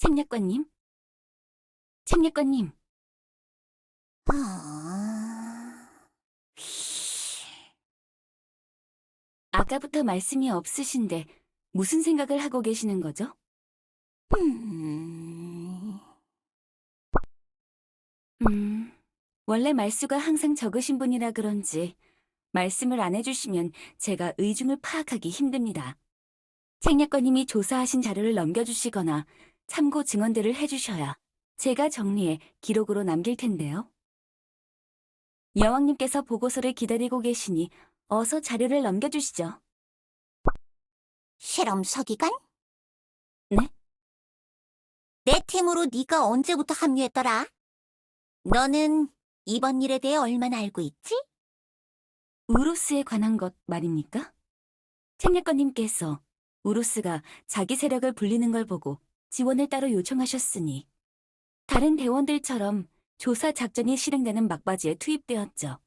책략관님, 책략관님, 아... 아까부터 말씀이 없으신데 무슨 생각을 하고 계시는 거죠? 음... 원래 말수가 항상 적으신 분이라 그런지 말씀을 안 해주시면 제가 의중을 파악하기 힘듭니다. 책략관님이 조사하신 자료를 넘겨주시거나 참고 증언들을 해주셔야 제가 정리해 기록으로 남길 텐데요. 여왕님께서 보고서를 기다리고 계시니 어서 자료를 넘겨주시죠. 실험 서기관? 네? 내 팀으로 네가 언제부터 합류했더라? 너는 이번 일에 대해 얼마나 알고 있지? 우루스에 관한 것 말입니까? 책략관님께서 우루스가 자기 세력을 불리는 걸 보고 지원을 따로 요청하셨으니 다른 대원들처럼 조사 작전이 실행되는 막바지에 투입되었죠.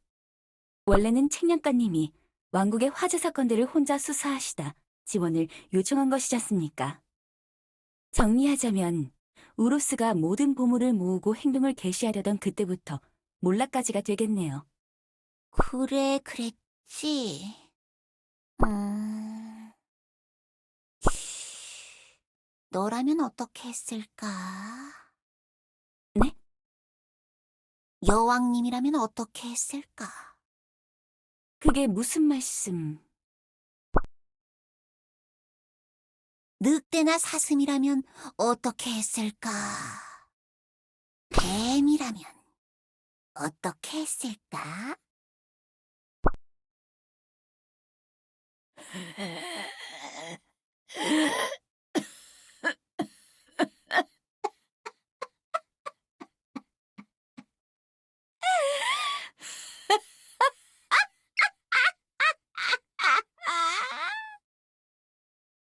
원래는 책략관님이 왕국의 화재 사건들을 혼자 수사하시다 지원을 요청한 것이지 않습니까? 정리하자면 우루스가 모든 보물을 모으고 행동을 개시하려던 그때부터 몰락까지가 되겠네요. 그래, 그랬지. 너라면 어떻게 했을까? 네? 여왕님이라면 어떻게 했을까? 그게 무슨 말씀? 늑대나 사슴이라면 어떻게 했을까? 뱀이라면 어떻게 했을까?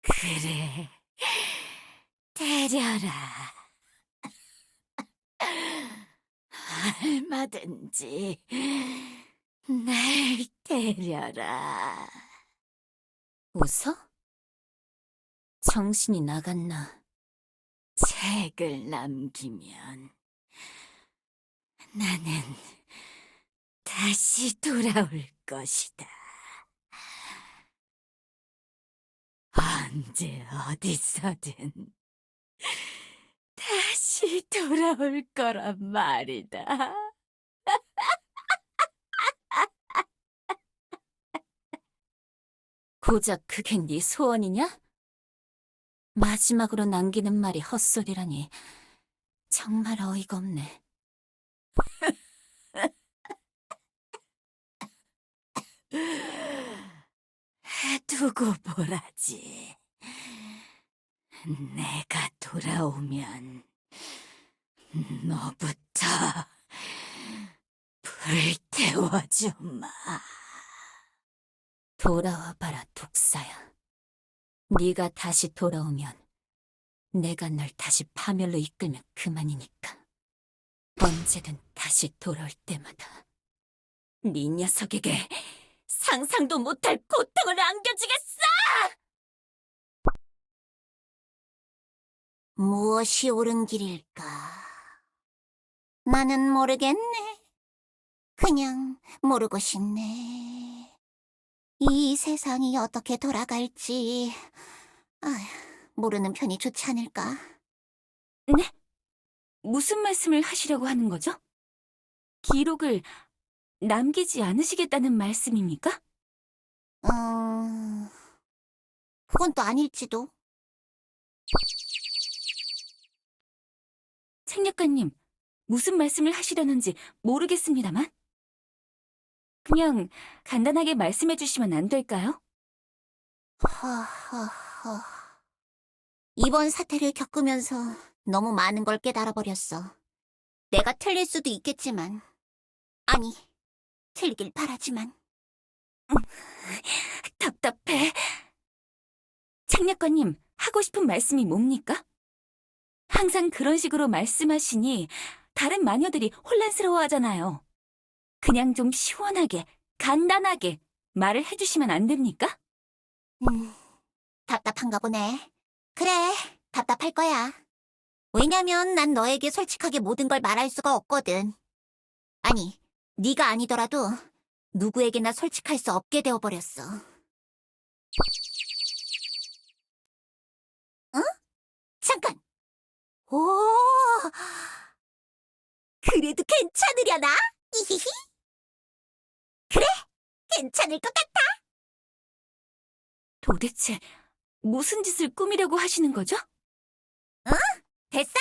그래, 데려라. 얼마든지 날 데려라. 웃어? 정신이 나갔나? 책을 남기면 나는 다시 돌아올 것이다. 언제 어디서든 다시 돌아올 거란 말이다. 고작 그게 네 소원이냐? 마지막으로 남기는 말이 헛소리라니 정말 어이가 없네. 두고 보라지. 내가 돌아오면 너부터 불태워주마. 돌아와봐라, 독사야. 네가 다시 돌아오면 내가 널 다시 파멸로 이끌면 그만이니까. 언제든 다시 돌아올 때마다 네 녀석에게 상상도 못할 고통을 안겨주겠어! 무엇이 옳은 길일까? 나는 모르겠네. 그냥 모르고 싶네. 이 세상이 어떻게 돌아갈지 모르는 편이 좋지 않을까? 네? 무슨 말씀을 하시려고 하는 거죠? 기록을 남기지 않으시겠다는 말씀입니까? 그건 또 아닐지도. 책략가님, 무슨 말씀을 하시려는지 모르겠습니다만. 그냥 간단하게 말씀해 주시면 안 될까요? 허허허. 이번 사태를 겪으면서 너무 많은 걸 깨달아버렸어. 내가 틀릴 수도 있겠지만, 아니, 틀리길 바라지만. 답답해. 책략가님, 하고 싶은 말씀이 뭡니까? 항상 그런 식으로 말씀하시니 다른 마녀들이 혼란스러워하잖아요. 그냥 좀 시원하게, 간단하게 말을 해주시면 안 됩니까? 답답한가 보네. 그래, 답답할 거야. 왜냐면 난 너에게 솔직하게 모든 걸 말할 수가 없거든. 아니, 네가 아니더라도 누구에게나 솔직할 수 없게 되어버렸어. 응? 잠깐! 오, 그래도 괜찮으려나? 이히히. 그래, 괜찮을 것 같아. 도대체 무슨 짓을 꾸미려고 하시는 거죠? 됐어?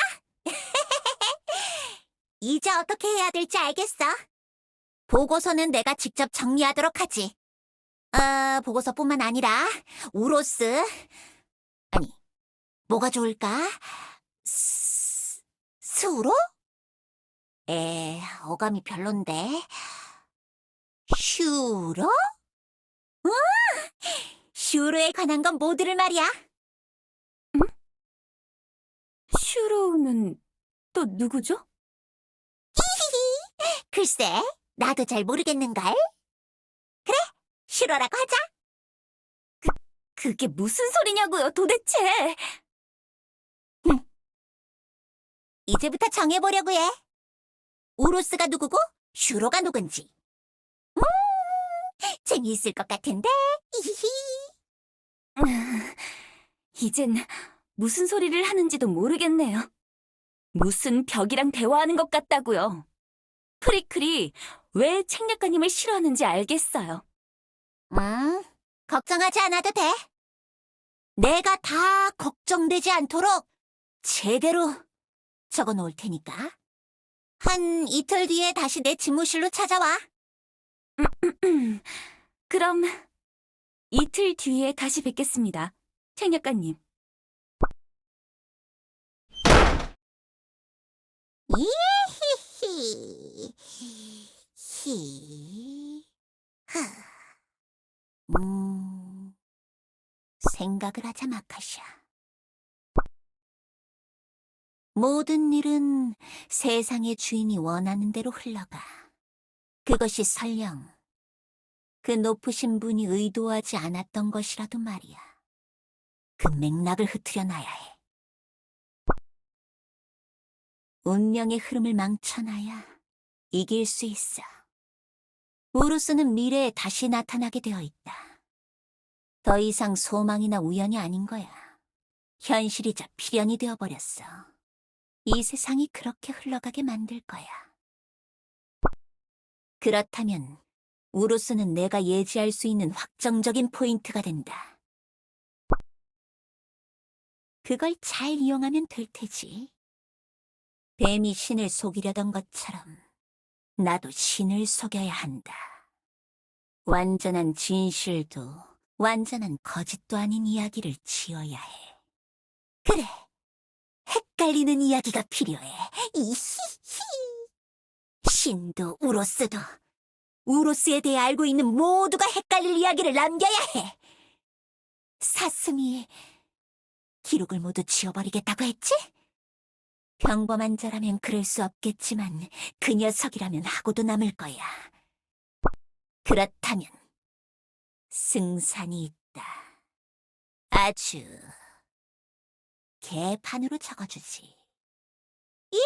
이제 어떻게 해야 될지 알겠어. 보고서는 내가 직접 정리하도록 하지. 보고서뿐만 아니라 우로스. 아니, 뭐가 좋을까? 스우로? 어감이 별론데. 슈로? 응, 슈로에 관한 건 모두를 말이야. 슈로우는 또 누구죠? 글쎄, 나도 잘 모르겠는걸. 그래, 슈로라고 하자. 그게 무슨 소리냐고요, 도대체! 이제부터 정해보려고 해. 우로스가 누구고 슈로가 누군지. 재미있을 것 같은데. 히히히. 이젠 무슨 소리를 하는지도 모르겠네요. 무슨 벽이랑 대화하는 것 같다고요. 프리클이 왜 책략가님을 싫어하는지 알겠어요. 걱정하지 않아도 돼. 내가 다 걱정되지 않도록 제대로 적어 놓을 테니까. 한 이틀 뒤에 다시 내 집무실로 찾아와. 그럼 이틀 뒤에 다시 뵙겠습니다. 책략가님. 이히히. 하. 생각을 하자, 마카샤. 모든 일은 세상의 주인이 원하는 대로 흘러가. 그것이 설령 그 높으신 분이 의도하지 않았던 것이라도 말이야. 그 맥락을 흐트려 놔야 해. 운명의 흐름을 망쳐놔야 이길 수 있어. 우루스는 미래에 다시 나타나게 되어 있다. 더 이상 소망이나 우연이 아닌 거야. 현실이자 필연이 되어버렸어. 이 세상이 그렇게 흘러가게 만들 거야. 그렇다면 우루스는 내가 예지할 수 있는 확정적인 포인트가 된다. 그걸 잘 이용하면 될 테지. 뱀이 신을 속이려던 것처럼 나도 신을 속여야 한다. 완전한 진실도 완전한 거짓도 아닌 이야기를 지어야 해. 그래, 헷갈리는 이야기가 필요해. 이히히. 신도 우로스도 우로스에 대해 알고 있는 모두가 헷갈릴 이야기를 남겨야 해. 사슴이 기록을 모두 지워버리겠다고 했지? 평범한 자라면 그럴 수 없겠지만 그 녀석이라면 하고도 남을 거야. 그렇다면 승산이 있다. 아주 개판으로 적어주지. 이?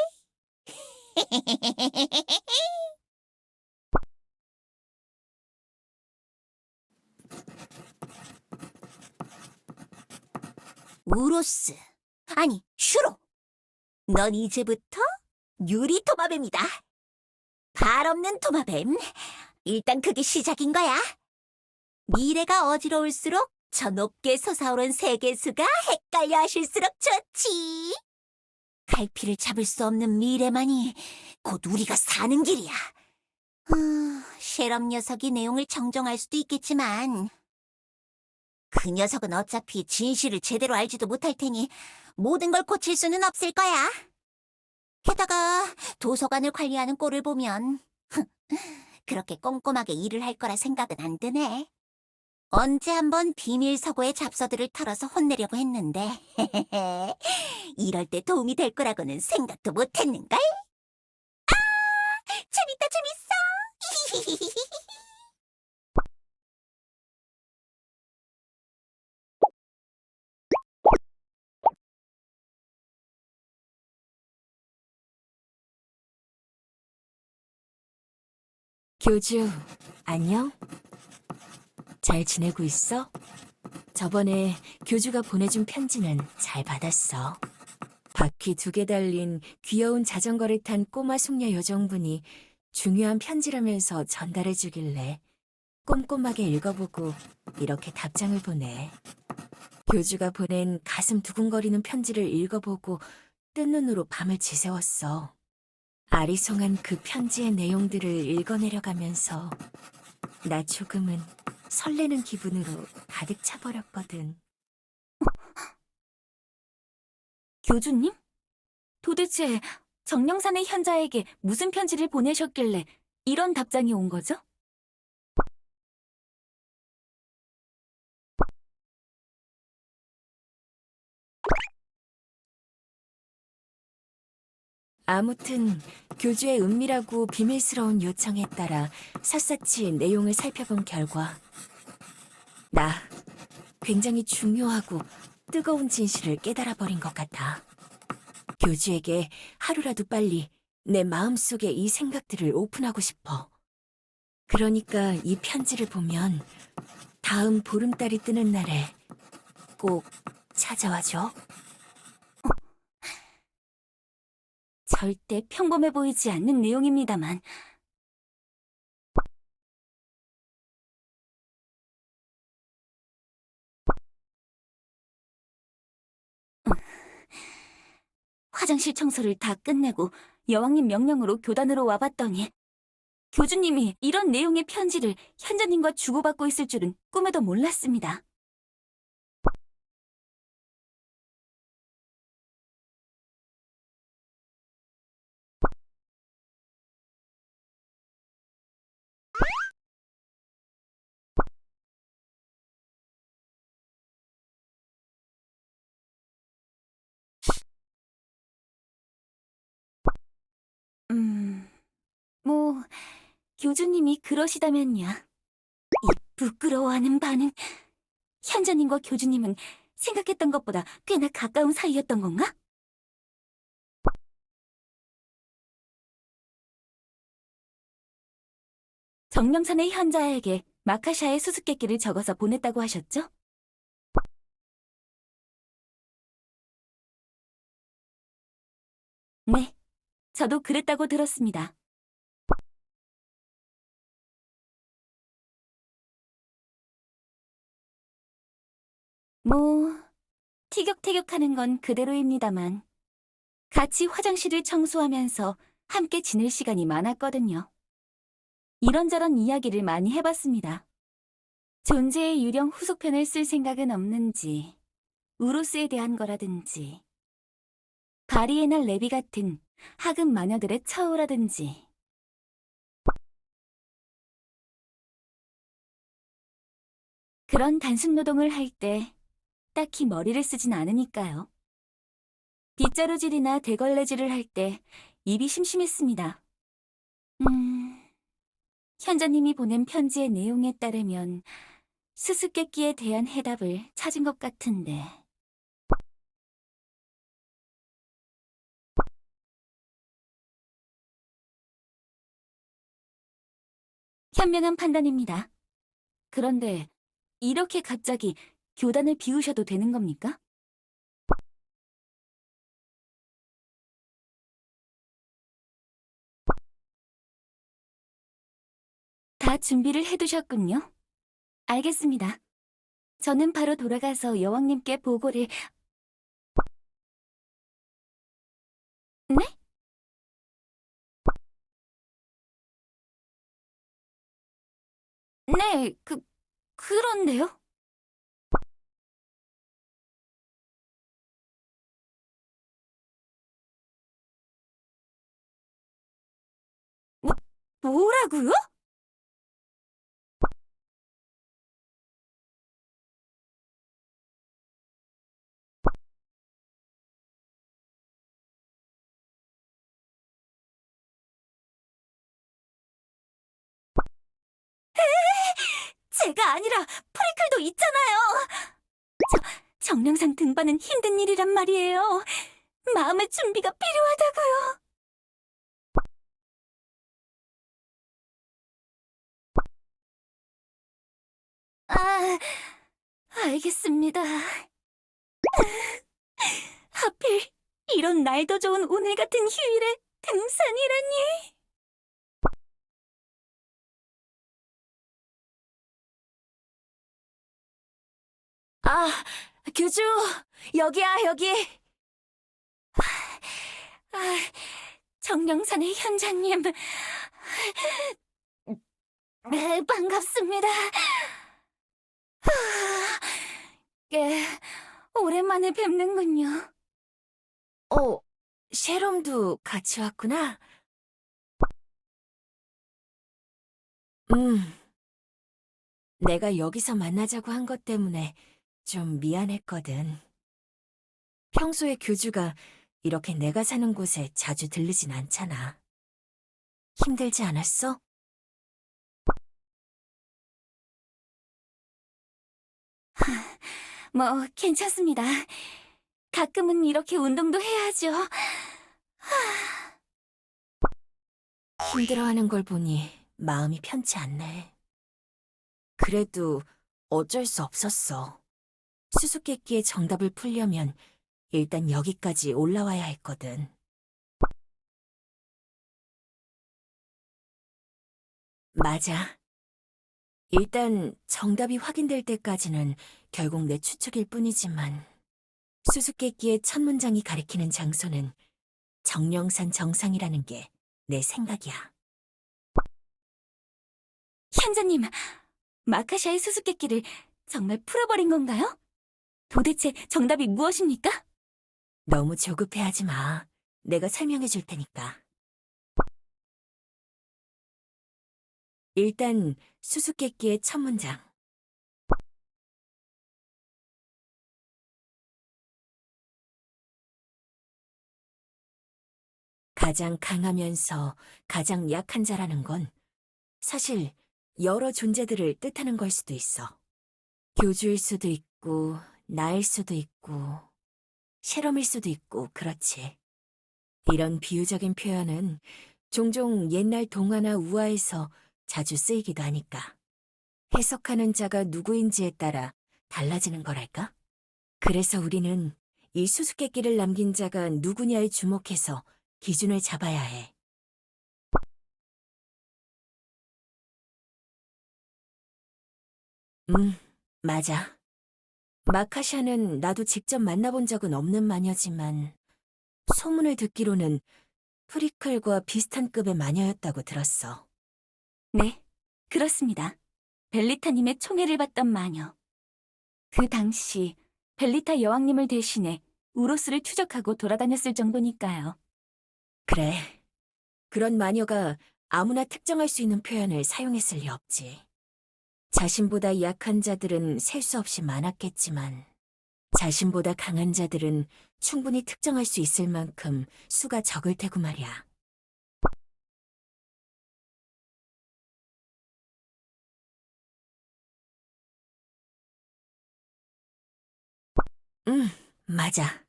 우로스, 아니 슈로, 넌 이제부터 유리 도마뱀이다. 발 없는 도마뱀. 일단 그게 시작인 거야. 미래가 어지러울수록 저 높게 솟아오른 세계수가 헷갈려 하실수록 좋지. 갈피를 잡을 수 없는 미래만이 곧 우리가 사는 길이야. 셰럼 녀석이 내용을 정정할 수도 있겠지만 그 녀석은 어차피 진실을 제대로 알지도 못할 테니 모든 걸 고칠 수는 없을 거야. 게다가 도서관을 관리하는 꼴을 보면 그렇게 꼼꼼하게 일을 할 거라 생각은 안 드네. 언제 한번 비밀 서고의 잡서들을 털어서 혼내려고 했는데 이럴 때 도움이 될 거라고는 생각도 못 했는걸? 재밌다, 재밌어. 교주, 안녕? 잘 지내고 있어? 저번에 교주가 보내준 편지는 잘 받았어. 바퀴 2개 달린 귀여운 자전거를 탄 꼬마 숙녀 여정분이 중요한 편지라면서 전달해 주길래 꼼꼼하게 읽어보고 이렇게 답장을 보내. 교주가 보낸 가슴 두근거리는 편지를 읽어보고 뜬 눈으로 밤을 지새웠어. 아리송한 그 편지의 내용들을 읽어내려가면서 나 조금은 설레는 기분으로 가득 차버렸거든. 교주님? 도대체 정령산의 현자에게 무슨 편지를 보내셨길래 이런 답장이 온 거죠? 아무튼 교주의 은밀하고 비밀스러운 요청에 따라 샅샅이 내용을 살펴본 결과 나 굉장히 중요하고 뜨거운 진실을 깨달아버린 것 같아. 교주에게 하루라도 빨리 내 마음속에 이 생각들을 오픈하고 싶어. 그러니까 이 편지를 보면 다음 보름달이 뜨는 날에 꼭 찾아와줘. 절대 평범해 보이지 않는 내용입니다만. 화장실 청소를 다 끝내고 여왕님 명령으로 교단으로 와봤더니 교주님이 이런 내용의 편지를 현자님과 주고받고 있을 줄은 꿈에도 몰랐습니다. 뭐 교주님이 그러시다면요. 이 부끄러워하는 반응. 현자님과 교주님은 생각했던 것보다 꽤나 가까운 사이였던 건가? 정령산의 현자에게 마카샤의 수수께끼를 적어서 보냈다고 하셨죠? 네, 저도 그랬다고 들었습니다. 뭐, 티격태격하는 건 그대로입니다만 같이 화장실을 청소하면서 함께 지낼 시간이 많았거든요. 이런저런 이야기를 많이 해봤습니다. 존재의 유령 후속편을 쓸 생각은 없는지, 우루스에 대한 거라든지, 바리에나 레비 같은 하급 마녀들의 처우라든지. 그런 단순 노동을 할 때 딱히 머리를 쓰진 않으니까요. 빗자루질이나 대걸레질을 할 때 입이 심심했습니다. 현자님이 보낸 편지의 내용에 따르면 수수께끼에 대한 해답을 찾은 것 같은데. 현명한 판단입니다. 그런데 이렇게 갑자기 교단을 비우셔도 되는 겁니까? 다 준비를 해두셨군요. 알겠습니다. 저는 바로 돌아가서 여왕님께 보고를... 네? 네, 그런데요? 뭐, 뭐라고요? 제가 아니라 프리클도 있잖아요. 정령상 등반은 힘든 일이란 말이에요. 마음의 준비가 필요하다고요. 알겠습니다. 하필 이런 날도 좋은 오늘 같은 휴일에 등산이라니. 아, 교주, 여기야, 여기. 아, 정령산의 현자님. 반갑습니다. 꽤 오랜만에 뵙는군요. 셰롬도 같이 왔구나. 내가 여기서 만나자고 한 것 때문에 좀 미안했거든. 평소에 교주가 이렇게 내가 사는 곳에 자주 들르진 않잖아. 힘들지 않았어? 뭐, 괜찮습니다. 가끔은 이렇게 운동도 해야죠. 힘들어하는 걸 보니 마음이 편치 않네. 그래도 어쩔 수 없었어. 수수께끼의 정답을 풀려면 일단 여기까지 올라와야 했거든. 맞아. 일단 정답이 확인될 때까지는 결국 내 추측일 뿐이지만 수수께끼의 첫 문장이 가리키는 장소는 정령산 정상이라는 게 내 생각이야. 현자님, 마카시아의 수수께끼를 정말 풀어버린 건가요? 도대체 정답이 무엇입니까? 너무 조급해하지 마. 내가 설명해 줄 테니까. 일단 수수께끼의 첫 문장. 가장 강하면서 가장 약한 자라는 건 사실 여러 존재들을 뜻하는 걸 수도 있어. 교주일 수도 있고, 나일 수도 있고, 셰럼일 수도 있고, 그렇지. 이런 비유적인 표현은 종종 옛날 동화나 우화에서 자주 쓰이기도 하니까. 해석하는 자가 누구인지에 따라 달라지는 거랄까? 그래서 우리는 이 수수께끼를 남긴 자가 누구냐에 주목해서 기준을 잡아야 해. 맞아. 마카샤는 나도 직접 만나본 적은 없는 마녀지만 소문을 듣기로는 프리클과 비슷한 급의 마녀였다고 들었어. 네, 그렇습니다. 벨리타님의 총애를 받던 마녀. 그 당시 벨리타 여왕님을 대신해 우로스를 추적하고 돌아다녔을 정도니까요. 그래. 그런 마녀가 아무나 특정할 수 있는 표현을 사용했을 리 없지. 자신보다 약한 자들은 셀 수 없이 많았겠지만 자신보다 강한 자들은 충분히 특정할 수 있을 만큼 수가 적을 테고 말이야. 응, 맞아.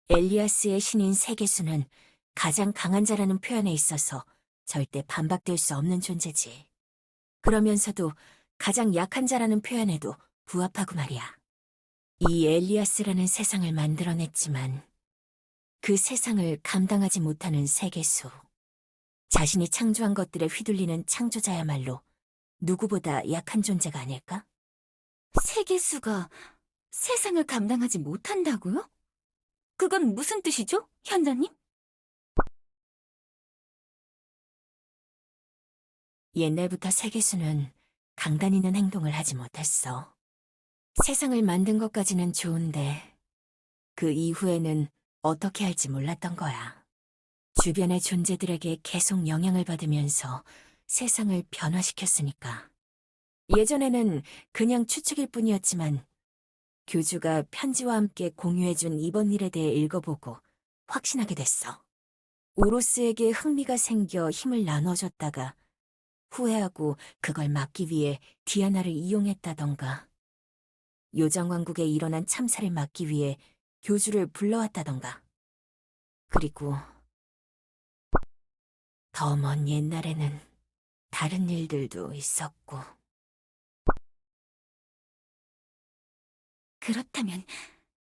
엘리아스의 신인 세계수는 가장 강한 자라는 표현에 있어서 절대 반박될 수 없는 존재지. 그러면서도 가장 약한 자라는 표현에도 부합하고 말이야. 이 엘리아스라는 세상을 만들어냈지만 그 세상을 감당하지 못하는 세계수. 자신이 창조한 것들에 휘둘리는 창조자야말로 누구보다 약한 존재가 아닐까? 세계수가 세상을 감당하지 못한다고요? 그건 무슨 뜻이죠, 현자님? 옛날부터 세계수는 강단 있는 행동을 하지 못했어. 세상을 만든 것까지는 좋은데 그 이후에는 어떻게 할지 몰랐던 거야. 주변의 존재들에게 계속 영향을 받으면서 세상을 변화시켰으니까. 예전에는 그냥 추측일 뿐이었지만 교주가 편지와 함께 공유해준 이번 일에 대해 읽어보고 확신하게 됐어. 오로스에게 흥미가 생겨 힘을 나눠줬다가 후회하고 그걸 막기 위해 디아나를 이용했다던가 요정왕국에 일어난 참사를 막기 위해 교주를 불러왔다던가 그리고 더 먼 옛날에는 다른 일들도 있었고 그렇다면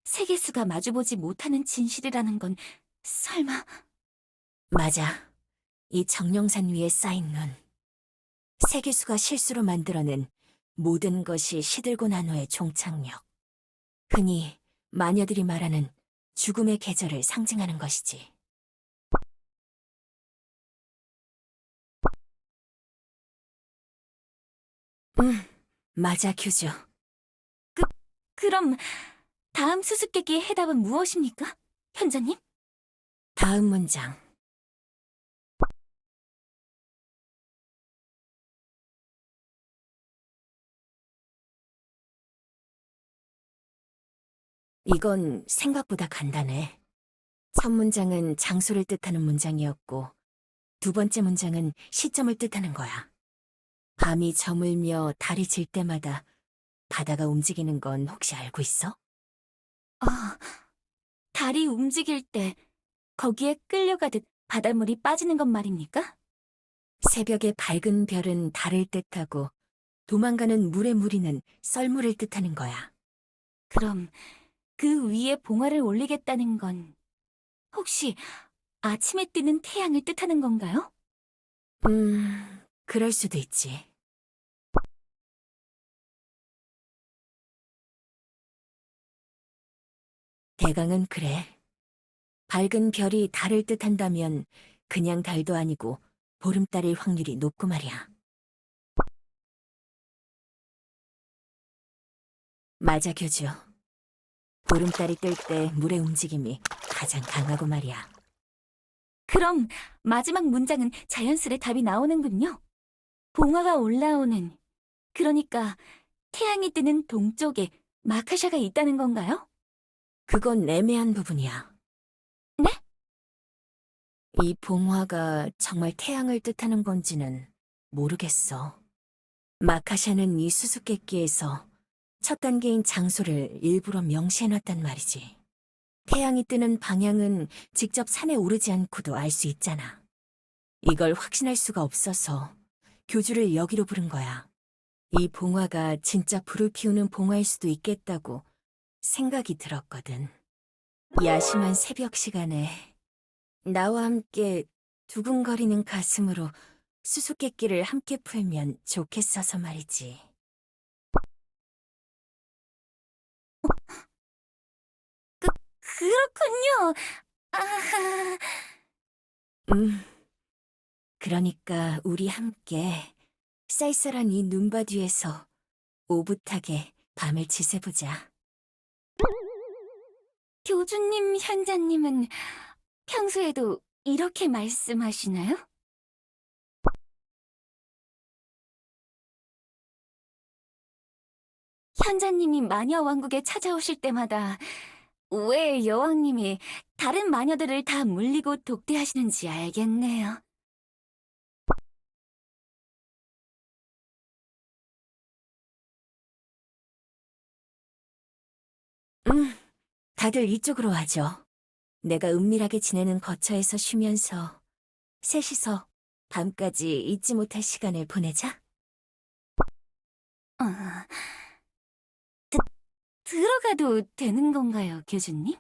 세계수가 마주보지 못하는 진실이라는 건 설마... 맞아. 이 정령산 위에 쌓인 눈. 세계수가 실수로 만들어낸 모든 것이 시들고 난 후의 종착역. 흔히 마녀들이 말하는 죽음의 계절을 상징하는 것이지. 맞아, 교주. 그럼 다음 수수께끼의 해답은 무엇입니까? 현자님? 다음 문장. 이건 생각보다 간단해. 첫 문장은 장소를 뜻하는 문장이었고, 두 번째 문장은 시점을 뜻하는 거야. 밤이 저물며 달이 질 때마다 바다가 움직이는 건 혹시 알고 있어? 달이 움직일 때 거기에 끌려가듯 바닷물이 빠지는 것 말입니까? 새벽의 밝은 별은 달을 뜻하고, 도망가는 물의 무리는 썰물을 뜻하는 거야. 그럼 그 위에 봉화를 올리겠다는 건 혹시 아침에 뜨는 태양을 뜻하는 건가요? 그럴 수도 있지. 대강은 그래. 밝은 별이 달을 뜻한다면 그냥 달도 아니고 보름달일 확률이 높고 말이야. 맞아, 교주. 보름달이 뜰 때 물의 움직임이 가장 강하고 말이야. 그럼 마지막 문장은 자연스레 답이 나오는군요. 봉화가 올라오는, 그러니까 태양이 뜨는 동쪽에 마카샤가 있다는 건가요? 그건 애매한 부분이야. 네? 이 봉화가 정말 태양을 뜻하는 건지는 모르겠어. 마카샤는 이 수수께끼에서 첫 단계인 장소를 일부러 명시해놨단 말이지. 태양이 뜨는 방향은 직접 산에 오르지 않고도 알 수 있잖아. 이걸 확신할 수가 없어서 교주를 여기로 부른 거야. 이 봉화가 진짜 불을 피우는 봉화일 수도 있겠다고 생각이 들었거든. 야심한 새벽 시간에 나와 함께 두근거리는 가슴으로 수수께끼를 함께 풀면 좋겠어서 말이지. 그렇군요. 아하. 그러니까 우리 함께 쌀쌀한 이 눈밭 위에서 오붓하게 밤을 지새보자. 교주님, 현자님은 평소에도 이렇게 말씀하시나요? 현자님이 마녀 왕국에 찾아오실 때마다 왜 여왕님이 다른 마녀들을 다 물리고 독대하시는지 알겠네요. 다들 이쪽으로 와줘. 내가 은밀하게 지내는 거처에서 쉬면서 셋이서 밤까지 잊지 못할 시간을 보내자. 어, 들어가도 되는 건가요, 교주님?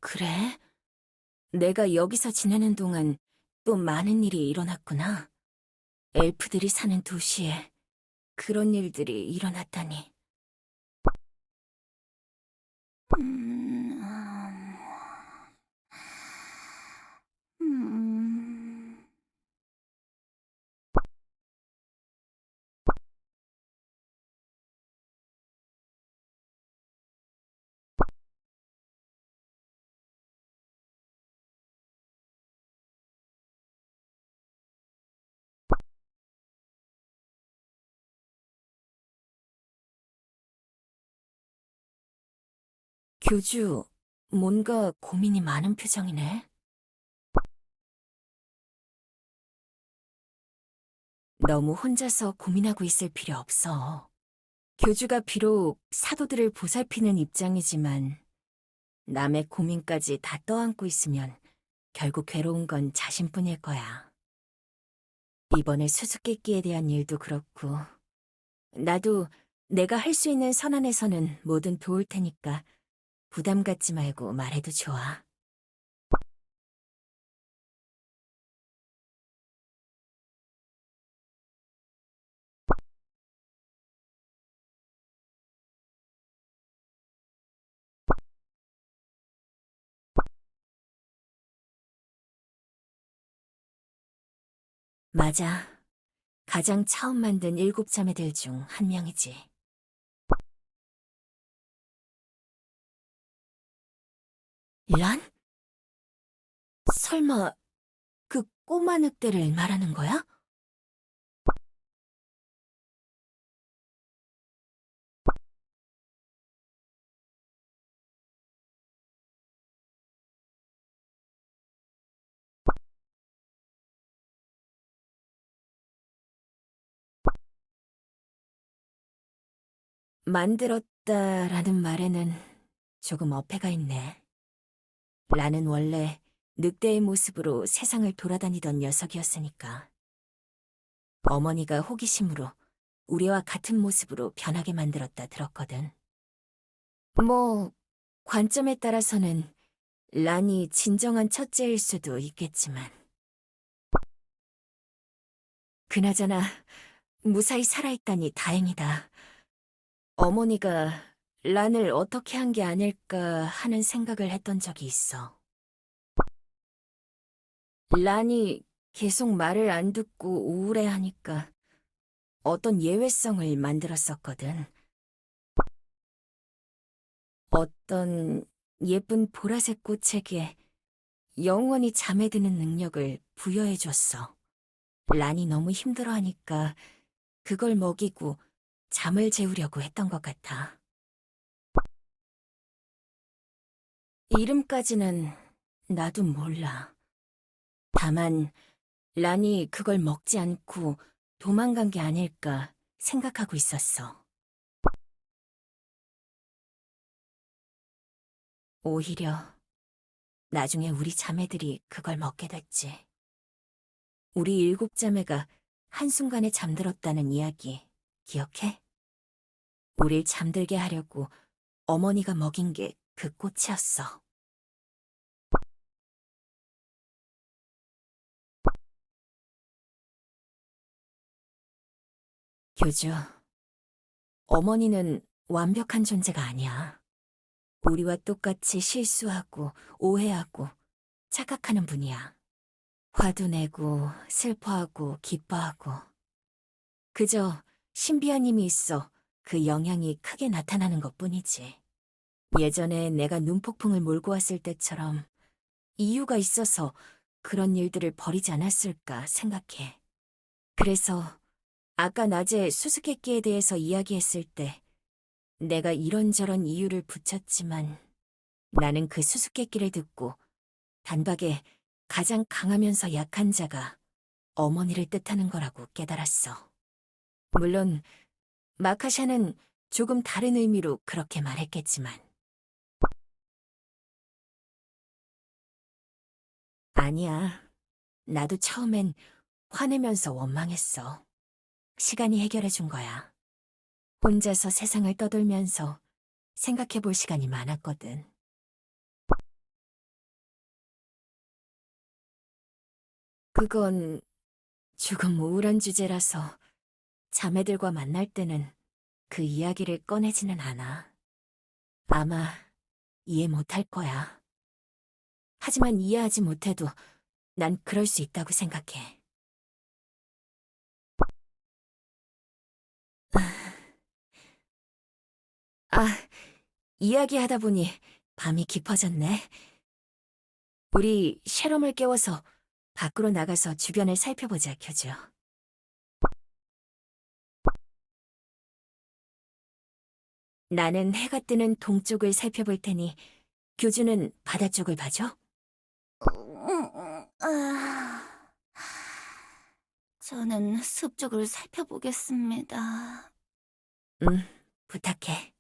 그래? 내가 여기서 지내는 동안 또 많은 일이 일어났구나. 엘프들이 사는 도시에 그런 일들이 일어났다니. 음, 음. 교주, 뭔가 고민이 많은 표정이네. 너무 혼자서 고민하고 있을 필요 없어. 교주가 비록 사도들을 보살피는 입장이지만 남의 고민까지 다 떠안고 있으면 결국 괴로운 건 자신뿐일 거야. 이번에 수수께끼에 대한 일도 그렇고 나도 내가 할 수 있는 선안에서는 뭐든 도울 테니까 부담 갖지 말고 말해도 좋아. 맞아. 가장 처음 만든 7자매들 중 한 명이지. 란? 설마 그 꼬마 늑대를 말하는 거야? 만들었다라는 말에는 조금 어폐가 있네. 란은 원래 늑대의 모습으로 세상을 돌아다니던 녀석이었으니까. 어머니가 호기심으로 우리와 같은 모습으로 변하게 만들었다 들었거든. 뭐, 관점에 따라서는 란이 진정한 첫째일 수도 있겠지만. 그나저나 무사히 살아있다니 다행이다. 어머니가 란을 어떻게 한 게 아닐까 하는 생각을 했던 적이 있어. 란이 계속 말을 안 듣고 우울해하니까 어떤 예외성을 만들었었거든. 어떤 예쁜 보라색 꽃에게 영원히 잠에 드는 능력을 부여해줬어. 란이 너무 힘들어하니까 그걸 먹이고 잠을 재우려고 했던 것 같아. 이름까지는 나도 몰라. 다만 란이 그걸 먹지 않고 도망간 게 아닐까 생각하고 있었어. 오히려 나중에 우리 자매들이 그걸 먹게 됐지. 우리 7자매가 한순간에 잠들었다는 이야기 기억해? 우릴 잠들게 하려고 어머니가 먹인 게 그 꽃이었어. 교주, 어머니는 완벽한 존재가 아니야. 우리와 똑같이 실수하고 오해하고 착각하는 분이야. 화도 내고 슬퍼하고 기뻐하고. 그저 신비한 힘이 있어 그 영향이 크게 나타나는 것뿐이지. 예전에 내가 눈폭풍을 몰고 왔을 때처럼 이유가 있어서 그런 일들을 벌이지 않았을까 생각해. 그래서 아까 낮에 수수께끼에 대해서 이야기했을 때 내가 이런저런 이유를 붙였지만 나는 그 수수께끼를 듣고 단박에 가장 강하면서 약한 자가 어머니를 뜻하는 거라고 깨달았어. 물론 마카샤는 조금 다른 의미로 그렇게 말했겠지만. 아니야. 나도 처음엔 화내면서 원망했어. 시간이 해결해 준 거야. 혼자서 세상을 떠돌면서 생각해 볼 시간이 많았거든. 그건 조금 우울한 주제라서 자매들과 만날 때는 그 이야기를 꺼내지는 않아. 아마 이해 못할 거야. 하지만 이해하지 못해도 난 그럴 수 있다고 생각해. 아, 이야기하다 보니 밤이 깊어졌네. 우리 셰롬을 깨워서 밖으로 나가서 주변을 살펴보자, 교주. 나는 해가 뜨는 동쪽을 살펴볼 테니 교주는 바다 쪽을 봐줘. 저는 숲 쪽을 살펴보겠습니다. 응, 부탁해.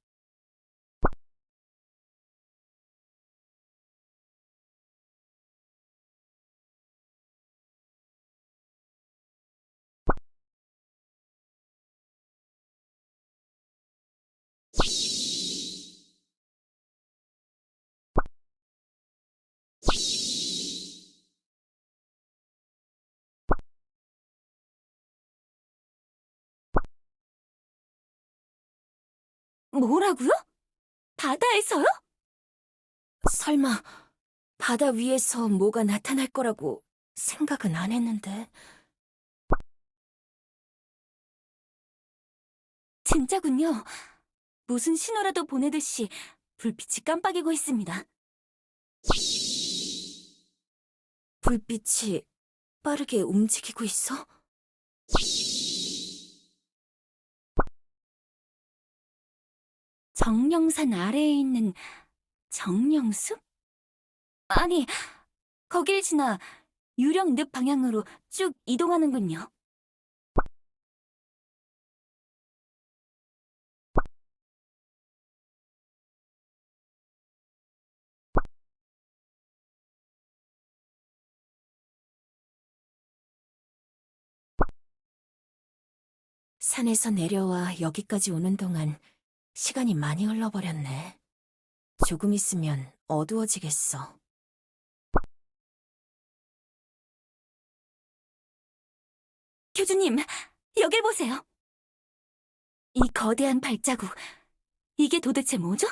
뭐라고요? 바다에서요? 설마 바다 위에서 뭐가 나타날 거라고 생각은 안 했는데. 진짜군요. 무슨 신호라도 보내듯이 불빛이 깜빡이고 있습니다. 불빛이 빠르게 움직이고 있어? 정령산 아래에 있는 정령숲? 아니, 거길 지나 유령늪 방향으로 쭉 이동하는군요. 산에서 내려와 여기까지 오는 동안 시간이 많이 흘러버렸네. 조금 있으면 어두워지겠어. 교주님, 여길 보세요. 이 거대한 발자국, 이게 도대체 뭐죠?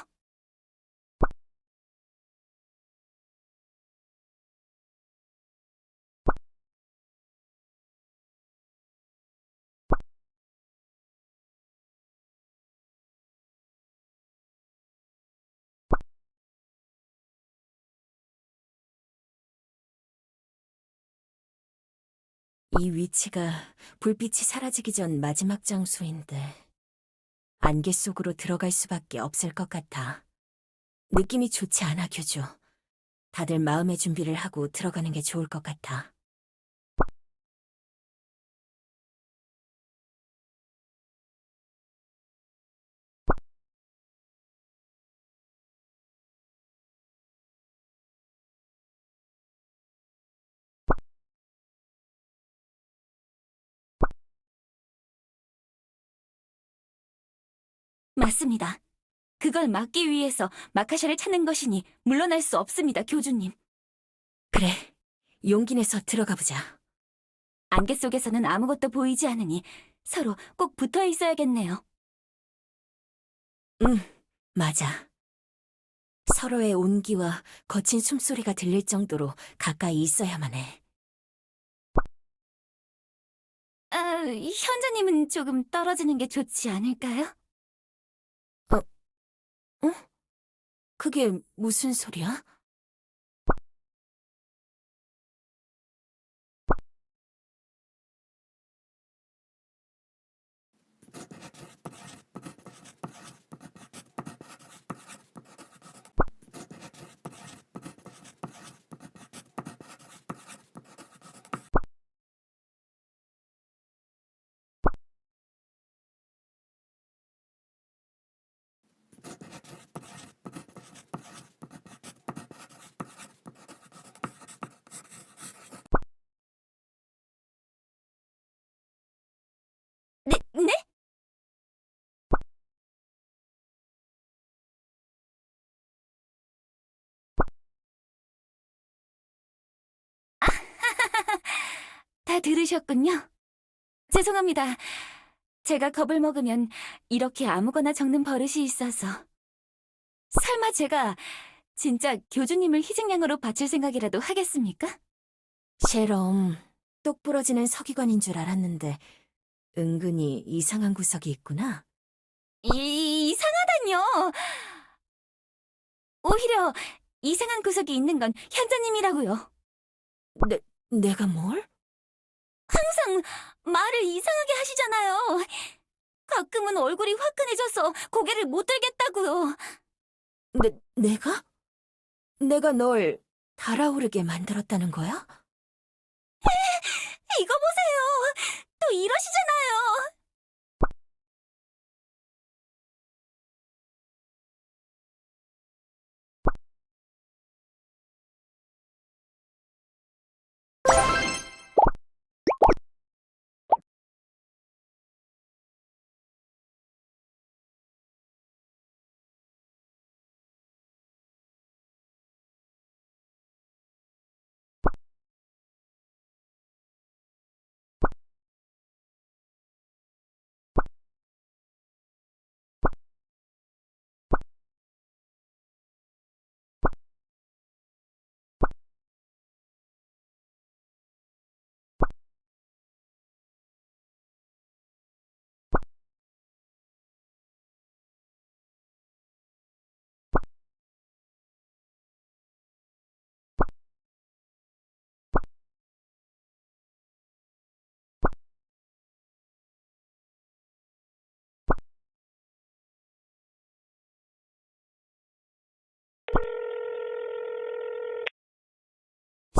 이 위치가 불빛이 사라지기 전 마지막 장소인데 안개 속으로 들어갈 수밖에 없을 것 같아. 느낌이 좋지 않아, 교주. 다들 마음의 준비를 하고 들어가는 게 좋을 것 같아. 맞습니다. 그걸 막기 위해서 마카샤를 찾는 것이니 물러날 수 없습니다, 교주님. 그래, 용기 내서 들어가 보자. 안개 속에서는 아무것도 보이지 않으니 서로 꼭 붙어 있어야겠네요. 응, 맞아. 서로의 온기와 거친 숨소리가 들릴 정도로 가까이 있어야만 해. 현자님은 조금 떨어지는 게 좋지 않을까요? 그게 무슨 소리야? 네? 다 들으셨군요. 죄송합니다. 제가 겁을 먹으면 이렇게 아무거나 적는 버릇이 있어서. 설마 제가 진짜 교주님을 희생양으로 바칠 생각이라도 하겠습니까? 셰럼, 똑 부러지는 서기관인 줄 알았는데 은근히 이상한 구석이 있구나. 이상하다뇨. 오히려 이상한 구석이 있는 건 현자님이라고요. 내가 뭘? 항상 말을 이상하게 하시잖아요. 가끔은 얼굴이 화끈해져서 고개를 못 들겠다고요. 내가? 내가 널 달아오르게 만들었다는 거야? 이거 보세요. 이러시잖아요.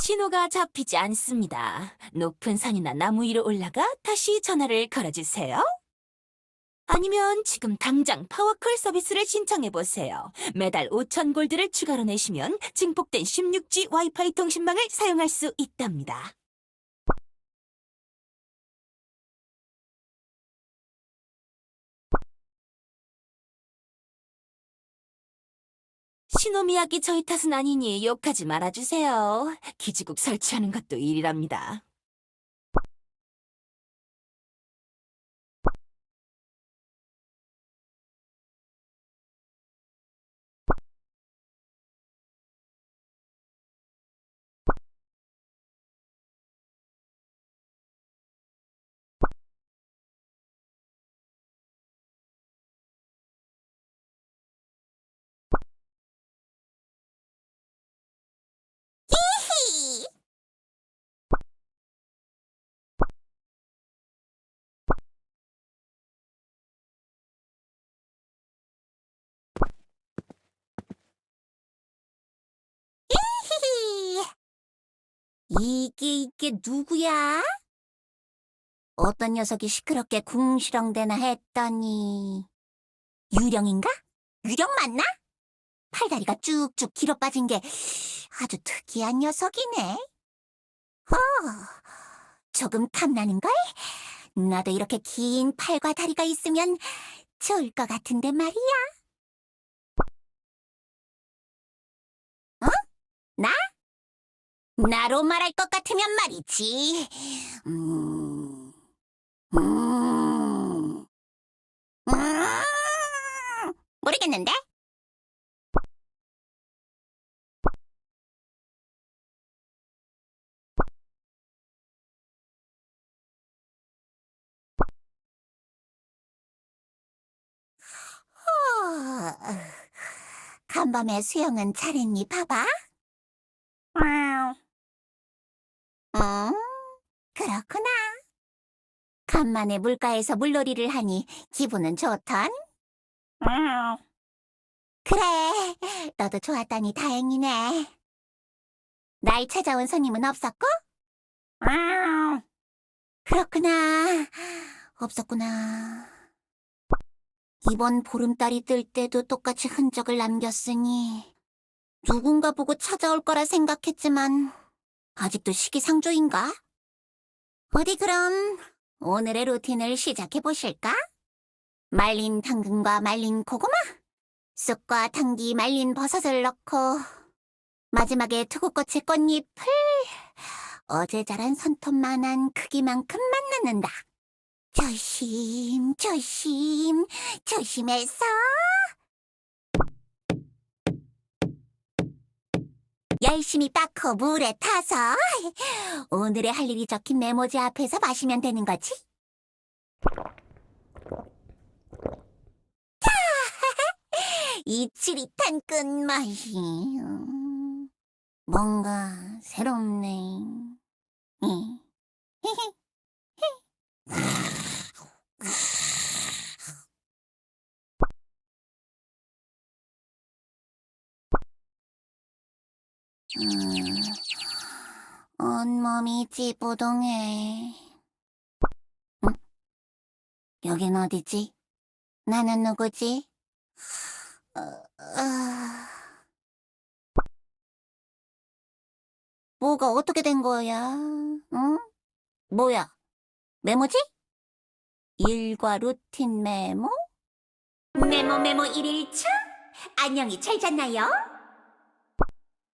신호가 잡히지 않습니다. 높은 산이나 나무 위로 올라가 다시 전화를 걸어주세요. 아니면 지금 당장 파워콜 서비스를 신청해보세요. 매달 5,000 골드를 추가로 내시면 증폭된 16G 와이파이 통신망을 사용할 수 있답니다. 신호미약이 저희 탓은 아니니 욕하지 말아주세요. 기지국 설치하는 것도 일이랍니다. 히! 히히! 이게 누구야? 어떤 녀석이 시끄럽게 궁시렁대나 했더니 유령인가? 유령 맞나? 팔다리가 쭉쭉 길어 빠진 게 아주 특이한 녀석이네. 조금 탐나는걸? 나도 이렇게 긴 팔과 다리가 있으면 좋을 것 같은데 말이야. 나? 나로 말할 것 같으면 말이지. 음, 음, 모르겠는데? 간밤에 수영은 잘했니, 봐봐. 음, 그렇구나. 간만에 물가에서 물놀이를 하니 기분은 좋던? 그래, 너도 좋았다니 다행이네. 날 찾아온 손님은 없었고? 그렇구나. 없었구나. 이번 보름달이 뜰 때도 똑같이 흔적을 남겼으니 누군가 보고 찾아올 거라 생각했지만 아직도 시기상조인가? 어디 그럼 오늘의 루틴을 시작해 보실까? 말린 당근과 말린 고구마, 쑥과 당귀 말린 버섯을 넣고 마지막에 투구꽃의 꽃잎을 어제 자란 손톱만한 크기만큼만 넣는다. 조심, 조심, 조심해서. 열심히 빻고 물에 타서 오늘의 할 일이 적힌 메모지 앞에서 마시면 되는 거지? 이 찌릿한 끝맛이 뭔가 새롭네. 온몸이 찌뿌둥해. 여긴 어디지? 나는 누구지? 뭐가 어떻게 된 거야? 응? 뭐야? 메모지? 일과 루틴 메모? 메모 1일차? 안녕히 잘 잤나요?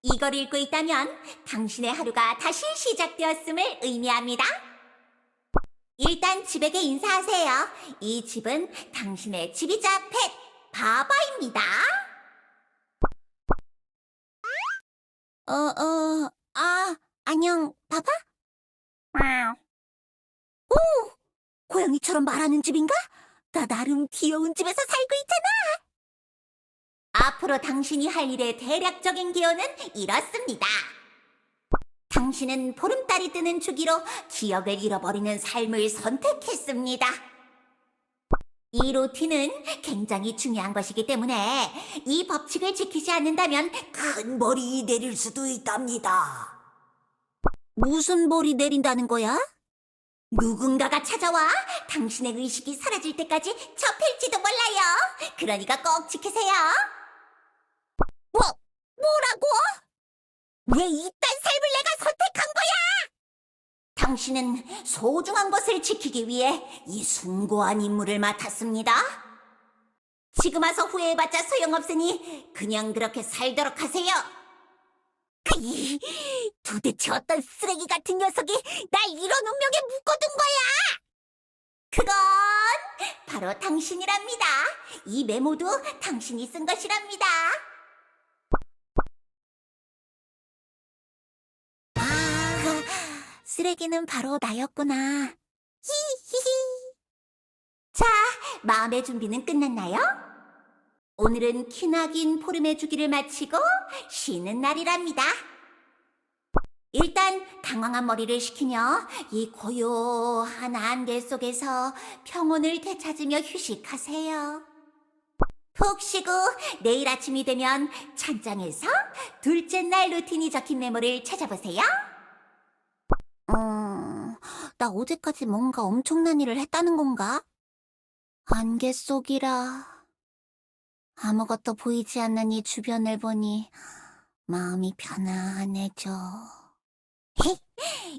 이걸 읽고 있다면 당신의 하루가 다시 시작되었음을 의미합니다. 일단 집에게 인사하세요. 이 집은 당신의 집이자 펫, 바바입니다. 안녕, 바바? 오, 고양이처럼 말하는 집인가? 나 나름 귀여운 집에서 살고 있잖아. 앞으로 당신이 할 일의 대략적인 기호는 이렇습니다. 당신은 보름달이 뜨는 주기로 기억을 잃어버리는 삶을 선택했습니다. 이 루틴은 굉장히 중요한 것이기 때문에 이 법칙을 지키지 않는다면 큰 벌이 내릴 수도 있답니다. 무슨 벌이 내린다는 거야? 누군가가 찾아와 당신의 의식이 사라질 때까지 접힐지도 몰라요. 그러니까 꼭 지키세요. 뭐라고? 왜 이딴 삶을 내가 선택한 거야? 당신은 소중한 것을 지키기 위해 이 숭고한 임무를 맡았습니다. 지금 와서 후회해봤자 소용없으니 그냥 그렇게 살도록 하세요. 도대체 어떤 쓰레기 같은 녀석이 날 이런 운명에 묶어둔 거야? 그건 바로 당신이랍니다. 이 메모도 당신이 쓴 것이랍니다. 쓰레기는 바로 나였구나. 히히히. 자, 마음의 준비는 끝났나요? 오늘은 키나긴 포름의 주기를 마치고 쉬는 날이랍니다. 일단 당황한 머리를 식히며 이 고요한 안개 속에서 평온을 되찾으며 휴식하세요. 푹 쉬고 내일 아침이 되면 찬장에서 둘째 날 루틴이 적힌 메모를 찾아보세요. 나 어제까지 뭔가 엄청난 일을 했다는 건가? 안개 속이라. 아무것도 보이지 않는 이 주변을 보니 마음이 편안해져.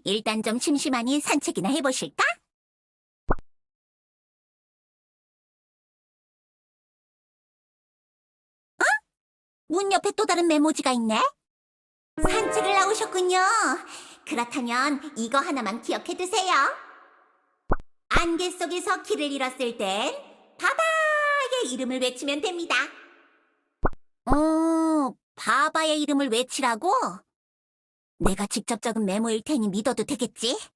일단 좀 심심하니 산책이나 해보실까? 문 옆에 또 다른 메모지가 있네? 산책을 나오셨군요. 그렇다면 이거 하나만 기억해두세요. 안개 속에서 길을 잃었을 땐 바바의 이름을 외치면 됩니다. 바바의 이름을 외치라고? 내가 직접 적은 메모일 테니 믿어도 되겠지? 히히히.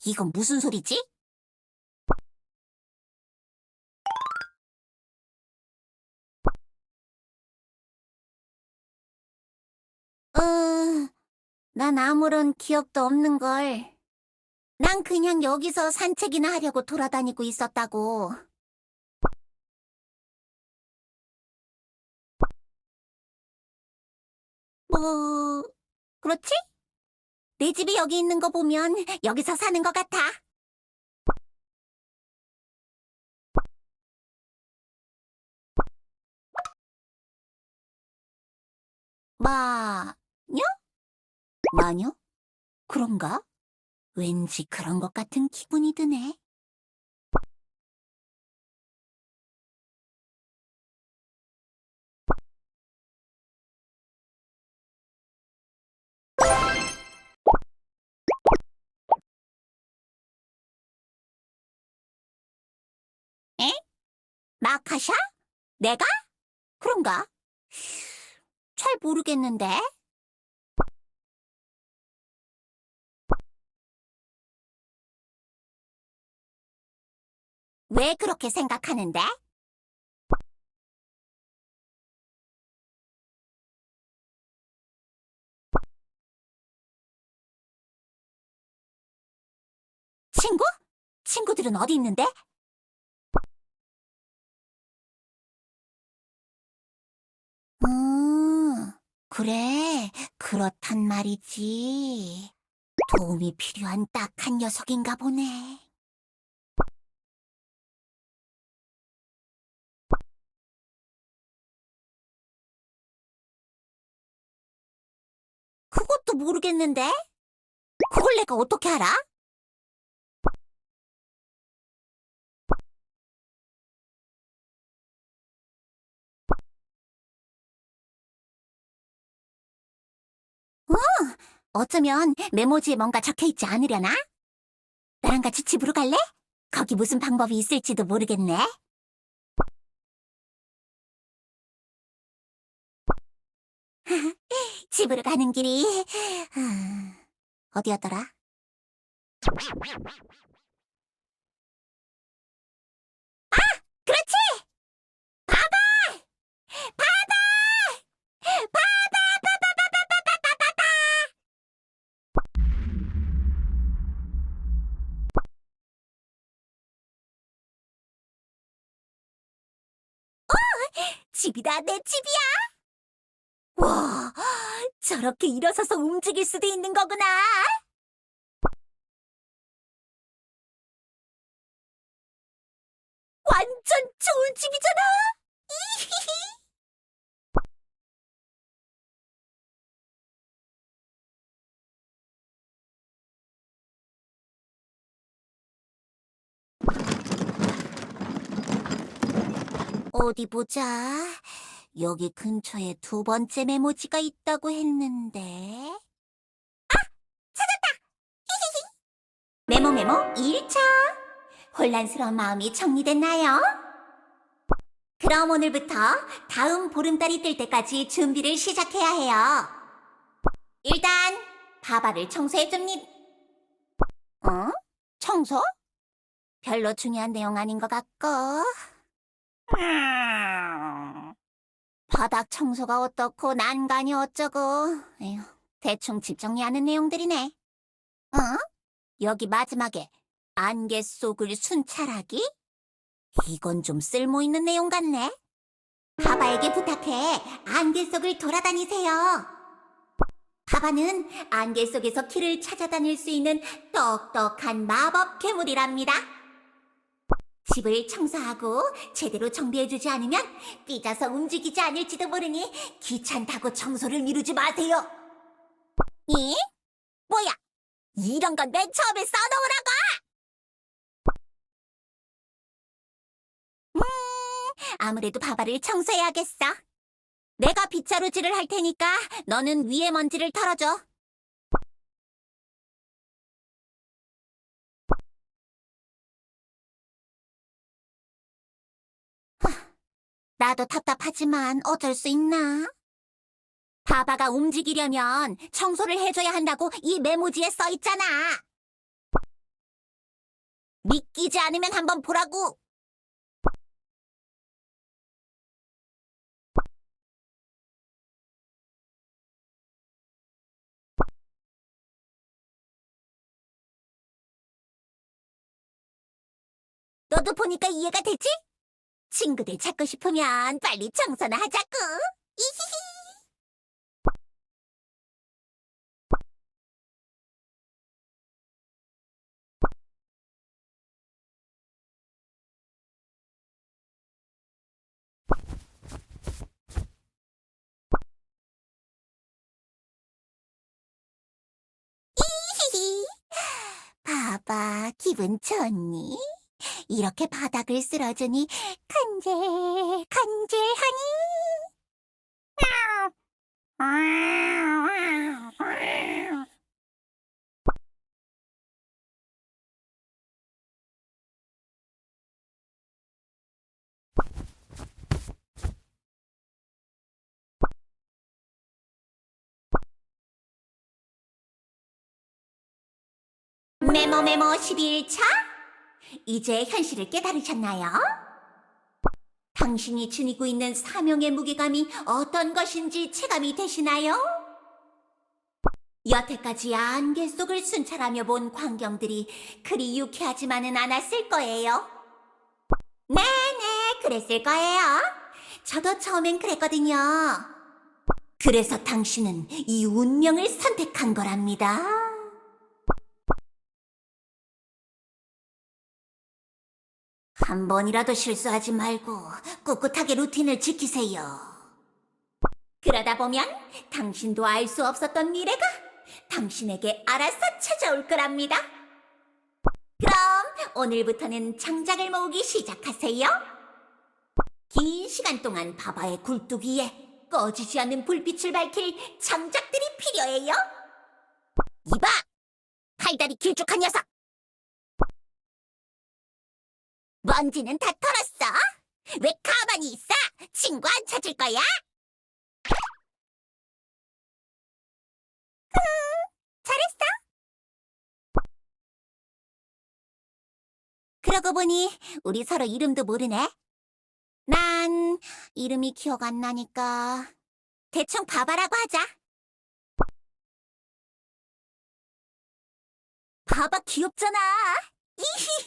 이건 무슨 소리지? 난 아무런 기억도 없는걸. 난 그냥 여기서 산책이나 하려고 돌아다니고 있었다고. 그렇지? 내 집이 여기 있는 거 보면 여기서 사는 것 같아. 마녀? 마녀? 그런가? 왠지 그런 것 같은 기분이 드네. 에? 마카샤? 내가? 그런가? 잘 모르겠는데. 왜 그렇게 생각하는데? 친구? 친구들은 어디 있는데? 그래, 그렇단 말이지. 도움이 필요한 딱한 녀석인가 보네. 그것도 모르겠는데? 그걸 내가 어떻게 알아? 어쩌면 메모지에 뭔가 적혀있지 않으려나? 나랑 같이 집으로 갈래? 거기 무슨 방법이 있을지도 모르겠네. 집으로 가는 길이 어디였더라? 그렇지! 집이다, 내 집이야! 와, 저렇게 일어서서 움직일 수도 있는 거구나! 완전 좋은 집이잖아! 어디 보자. 여기 근처에 두 번째 메모지가 있다고 했는데. 찾았다! 메모 1차. 혼란스러운 마음이 정리됐나요? 그럼 오늘부터 다음 보름달이 뜰 때까지 준비를 시작해야 해요. 일단 바바를 청소해줍니다. 어? 청소? 별로 중요한 내용 아닌 것 같고. 바닥 청소가 어떻고 난간이 어쩌고. 에휴, 대충 집 정리하는 내용들이네. 어? 여기 마지막에 안개 속을 순찰하기? 이건 좀 쓸모있는 내용 같네. 바바에게 부탁해 안개 속을 돌아다니세요. 바바는 안개 속에서 길을 찾아다닐 수 있는 똑똑한 마법 괴물이랍니다. 집을 청소하고 제대로 정비해주지 않으면 삐져서 움직이지 않을지도 모르니 귀찮다고 청소를 미루지 마세요. 이? 뭐야? 이런 건 맨 처음에 써놓으라고! 아무래도 바바를 청소해야겠어. 내가 빗자루질을 할 테니까 너는 위에 먼지를 털어줘. 나도 답답하지만 어쩔 수 있나? 바바가 움직이려면 청소를 해줘야 한다고 이 메모지에 써있잖아. 믿기지 않으면 한번 보라고. 너도 보니까 이해가 되지? 친구들 찾고 싶으면 빨리 청소나 하자고. 이히히. 히히. 봐봐, 기분 좋니? 이렇게 바닥을 쓸어주니 간질간질하니? 메모 11차? 이제 현실을 깨달으셨나요? 당신이 지니고 있는 사명의 무게감이 어떤 것인지 체감이 되시나요? 여태까지 안개 속을 순찰하며 본 광경들이 그리 유쾌하지만은 않았을 거예요. 네네, 그랬을 거예요. 저도 처음엔 그랬거든요. 그래서 당신은 이 운명을 선택한 거랍니다. 한 번이라도 실수하지 말고 꿋꿋하게 루틴을 지키세요. 그러다 보면 당신도 알 수 없었던 미래가 당신에게 알아서 찾아올 거랍니다. 그럼 오늘부터는 장작을 모으기 시작하세요. 긴 시간 동안 바바의 굴뚝 위에 꺼지지 않는 불빛을 밝힐 장작들이 필요해요. 이봐! 팔다리 길쭉한 녀석! 먼지는 다 털었어? 왜 가만히 있어? 친구 안 찾을 거야? 잘했어. 그러고 보니 우리 서로 이름도 모르네. 난 이름이 기억 안 나니까 대충 바바라고 하자. 바바 귀엽잖아. 이히히.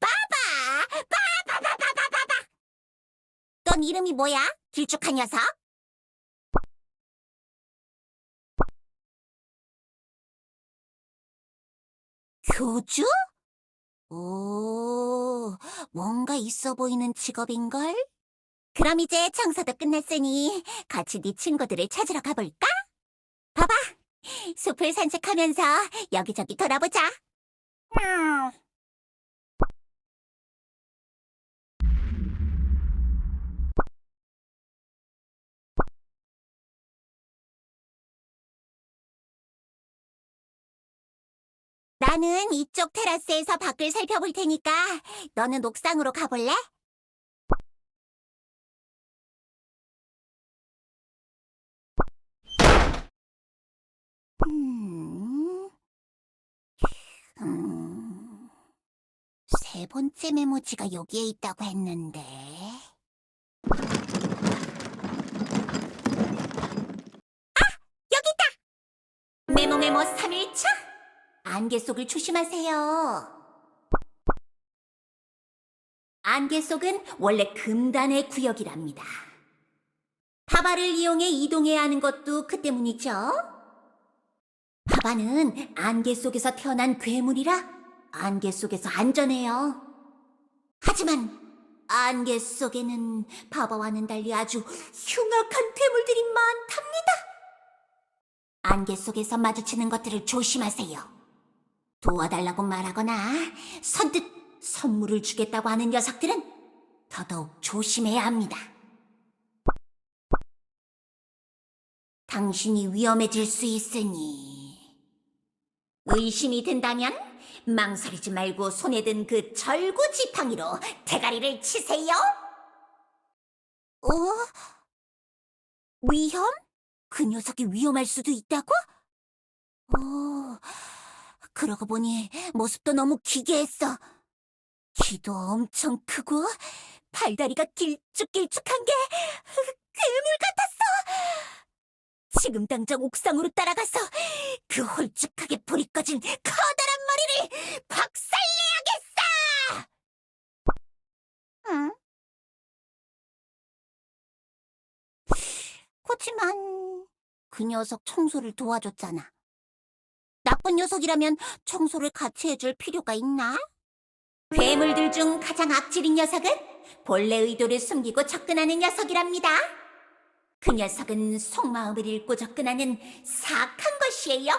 바바! 바바바바바바바! 넌 이름이 뭐야? 길쭉한 녀석? 교주? 오, 뭔가 있어 보이는 직업인걸? 그럼 이제 청소도 끝났으니 같이 네 친구들을 찾으러 가볼까? 봐봐, 숲을 산책하면서 여기저기 돌아보자. 나는 이쪽 테라스에서 밖을 살펴볼 테니까 너는 옥상으로 가볼래? 세 번째 메모지가 여기에 있다고 했는데. 여기 있다! 메모 3일차? 안개 속을 조심하세요. 안개 속은 원래 금단의 구역이랍니다. 바바를 이용해 이동해야 하는 것도 그 때문이죠. 바바는 안개 속에서 태어난 괴물이라 안개 속에서 안전해요. 하지만 안개 속에는 바바와는 달리 아주 흉악한 괴물들이 많답니다. 안개 속에서 마주치는 것들을 조심하세요. 도와달라고 말하거나 선뜻 선물을 주겠다고 하는 녀석들은 더더욱 조심해야 합니다. 당신이 위험해질 수 있으니 의심이 든다면 망설이지 말고 손에 든 그 절구 지팡이로 대가리를 치세요. 위험? 그 녀석이 위험할 수도 있다고? 그러고 보니 모습도 너무 기괴했어. 키도 엄청 크고 팔다리가 길쭉길쭉한 게 괴물 같았어. 지금 당장 옥상으로 따라가서 그 홀쭉하게 불이 꺼진 커다란 머리를 박살내야겠어! 응? 그치만 그 녀석 청소를 도와줬잖아. 나쁜 녀석이라면 청소를 같이 해줄 필요가 있나? 괴물들 중 가장 악질인 녀석은 본래 의도를 숨기고 접근하는 녀석이랍니다. 그 녀석은 속마음을 읽고 접근하는 사악한 것이에요.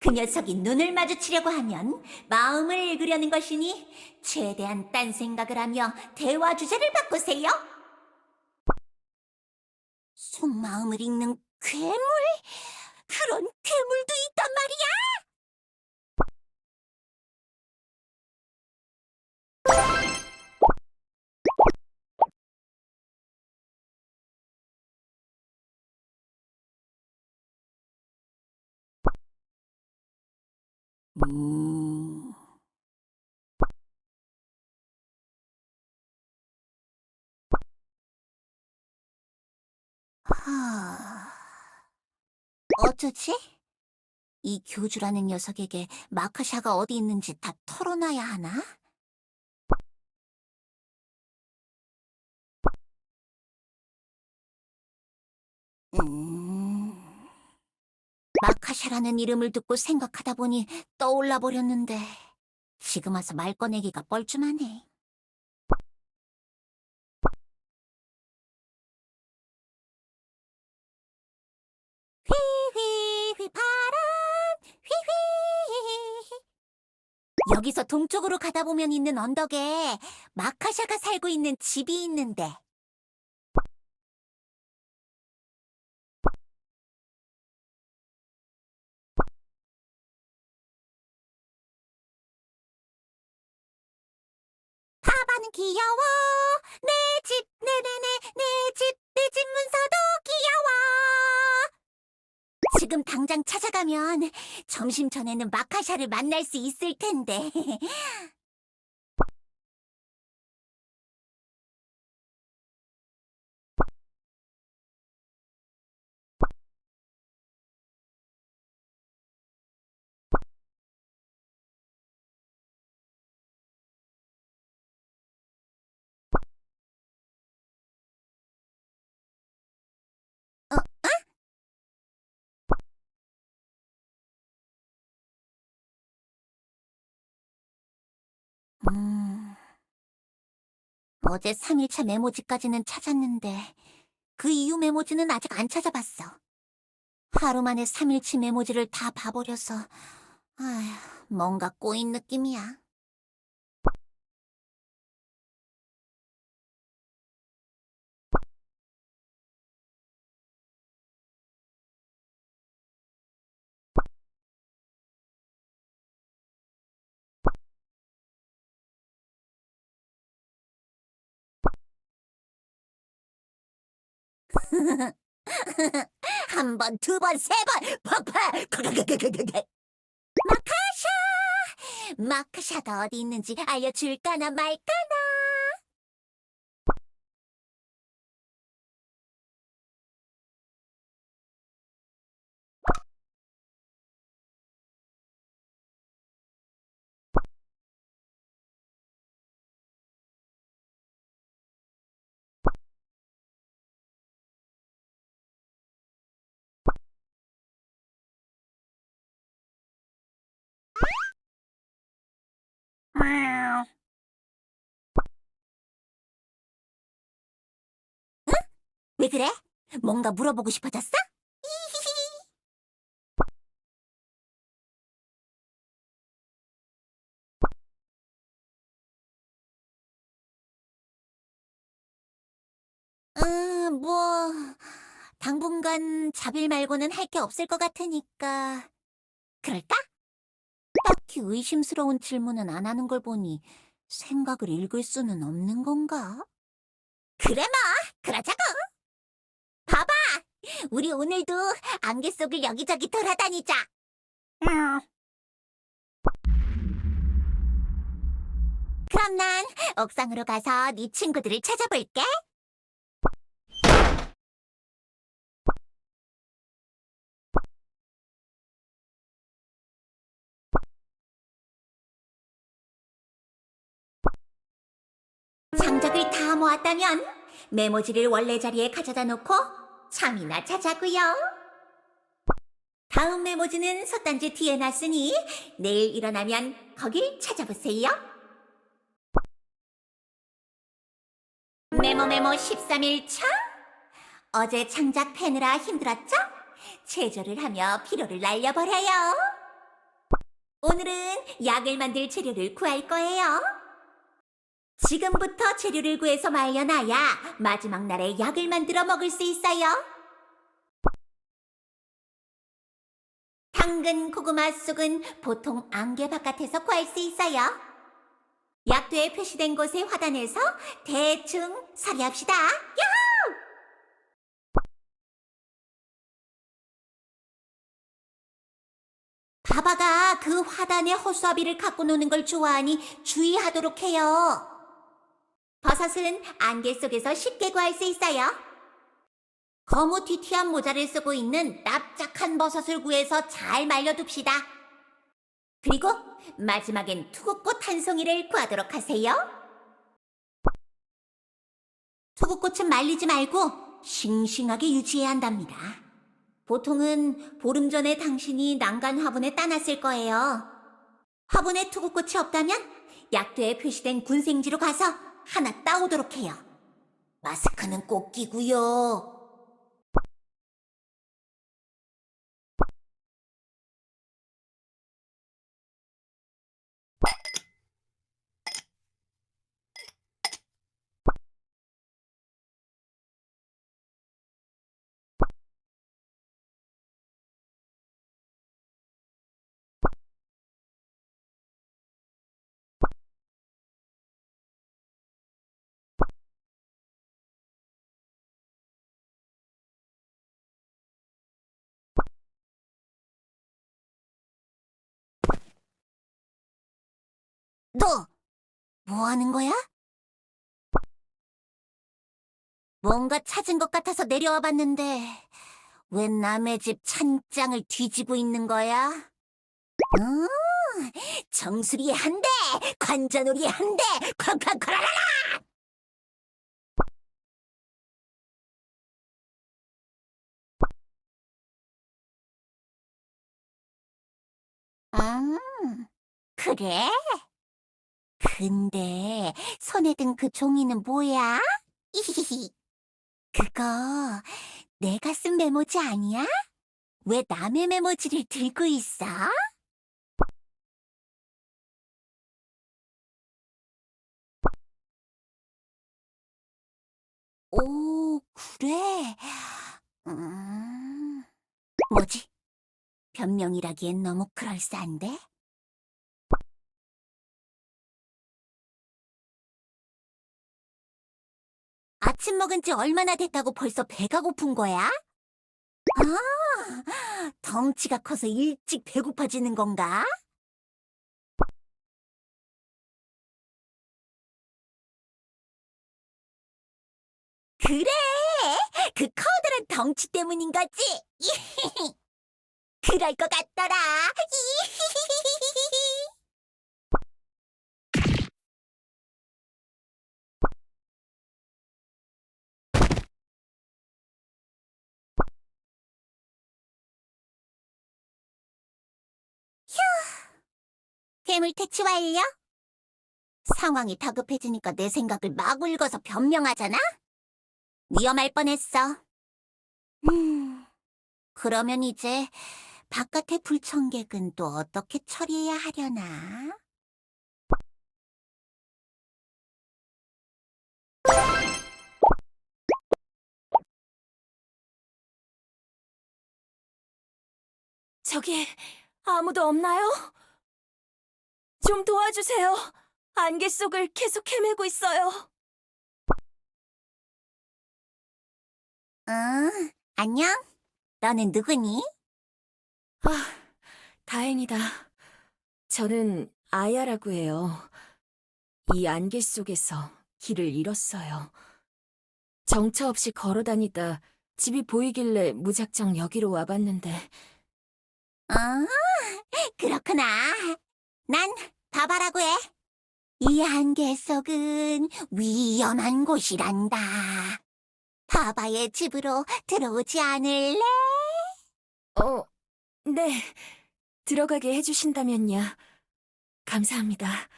그 녀석이 눈을 마주치려고 하면 마음을 읽으려는 것이니 최대한 딴 생각을 하며 대화 주제를 바꾸세요. 속마음을 읽는 괴물? 그런 괴물도 있단 말이야? 어쩌지? 이 교주라는 녀석에게 마카샤가 어디 있는지 다 털어놔야 하나? 마카샤라는 이름을 듣고 생각하다 보니 떠올라 버렸는데 지금 와서 말 꺼내기가 뻘쭘하네. 휘휘휘 바람 휘휘. 여기서 동쪽으로 가다 보면 있는 언덕에 마카샤가 살고 있는 집이 있는데 파바는 귀여워. 내 집, 네네네, 내 집, 내 집 문서도 귀여워. 지금 당장 찾아가면 점심 전에는 마카샤를 만날 수 있을 텐데. 어제 3일차 메모지까지는 찾았는데 그 이후 메모지는 아직 안 찾아봤어. 하루 만에 3일치 메모지를 다 봐버려서 아휴, 뭔가 꼬인 느낌이야. 한 번, 두 번, 세 번, 폭발! 마카샤! 마카샤가 어디 있는지 알려줄까나 말까나? 왜 그래? 뭔가 물어보고 싶어졌어? 뭐 당분간 잡일 말고는 할 게 없을 것 같으니까 그럴까? 딱히 의심스러운 질문은 안 하는 걸 보니 생각을 읽을 수는 없는 건가? 그래 뭐, 그러자고. 봐봐, 우리 오늘도 안개 속을 여기저기 돌아다니자. 그럼 난 옥상으로 가서 네 친구들을 찾아볼게. 장작을 다 모았다면 메모지를 원래 자리에 가져다 놓고 잠이나 자자고요. 다음 메모지는 솥단지 뒤에 놨으니 내일 일어나면 거길 찾아보세요. 메모 13일차. 어제 장작 패느라 힘들었죠? 체조를 하며 피로를 날려버려요. 오늘은 약을 만들 재료를 구할 거예요. 지금부터 재료를 구해서 말려놔야 마지막 날에 약을 만들어 먹을 수 있어요. 당근, 고구마 쑥은 보통 안개 바깥에서 구할 수 있어요. 약도에 표시된 곳에 화단에서 대충 서리합시다. 야호! 바바가 그 화단에 허수아비를 갖고 노는 걸 좋아하니 주의하도록 해요. 버섯은 안개 속에서 쉽게 구할 수 있어요. 거무튀튀한 모자를 쓰고 있는 납작한 버섯을 구해서 잘 말려둡시다. 그리고 마지막엔 투구꽃 한 송이를 구하도록 하세요. 투구꽃은 말리지 말고 싱싱하게 유지해야 한답니다. 보통은 보름 전에 당신이 난간 화분에 따놨을 거예요. 화분에 투구꽃이 없다면 약도에 표시된 군생지로 가서 하나 따오도록 해요. 마스크는 꼭 끼고요. 너, 뭐 하는 거야? 뭔가 찾은 것 같아서 내려와 봤는데 왜 남의 집 찬장을 뒤지고 있는 거야? 정수리에 한 대, 관자놀이에 한 대, 쾅쾅쾅! 그래? 근데 손에 든 그 종이는 뭐야? 그거 내가 쓴 메모지 아니야? 왜 남의 메모지를 들고 있어? 오, 그래? 뭐지? 변명이라기엔 너무 그럴싸한데? 아침 먹은 지 얼마나 됐다고 벌써 배가 고픈 거야? 덩치가 커서 일찍 배고파지는 건가? 그래! 그 커다란 덩치 때문인 거지? 그럴 것 같더라. 괴물 퇴치 완료? 상황이 다급해지니까 내 생각을 마구 읽어서 변명하잖아? 위험할 뻔했어. 그러면 이제 바깥의 불청객은 또 어떻게 처리해야 하려나? 저기 아무도 없나요? 좀 도와주세요. 안개 속을 계속 헤매고 있어요. 안녕? 너는 누구니? 아, 다행이다. 저는 아야라고 해요. 이 안개 속에서 길을 잃었어요. 정처 없이 걸어 다니다 집이 보이길래 무작정 여기로 와봤는데 그렇구나. 난 바바라고 해. 이 안개 속은 위험한 곳이란다. 바바의 집으로 들어오지 않을래? 네. 들어가게 해주신다면요. 감사합니다.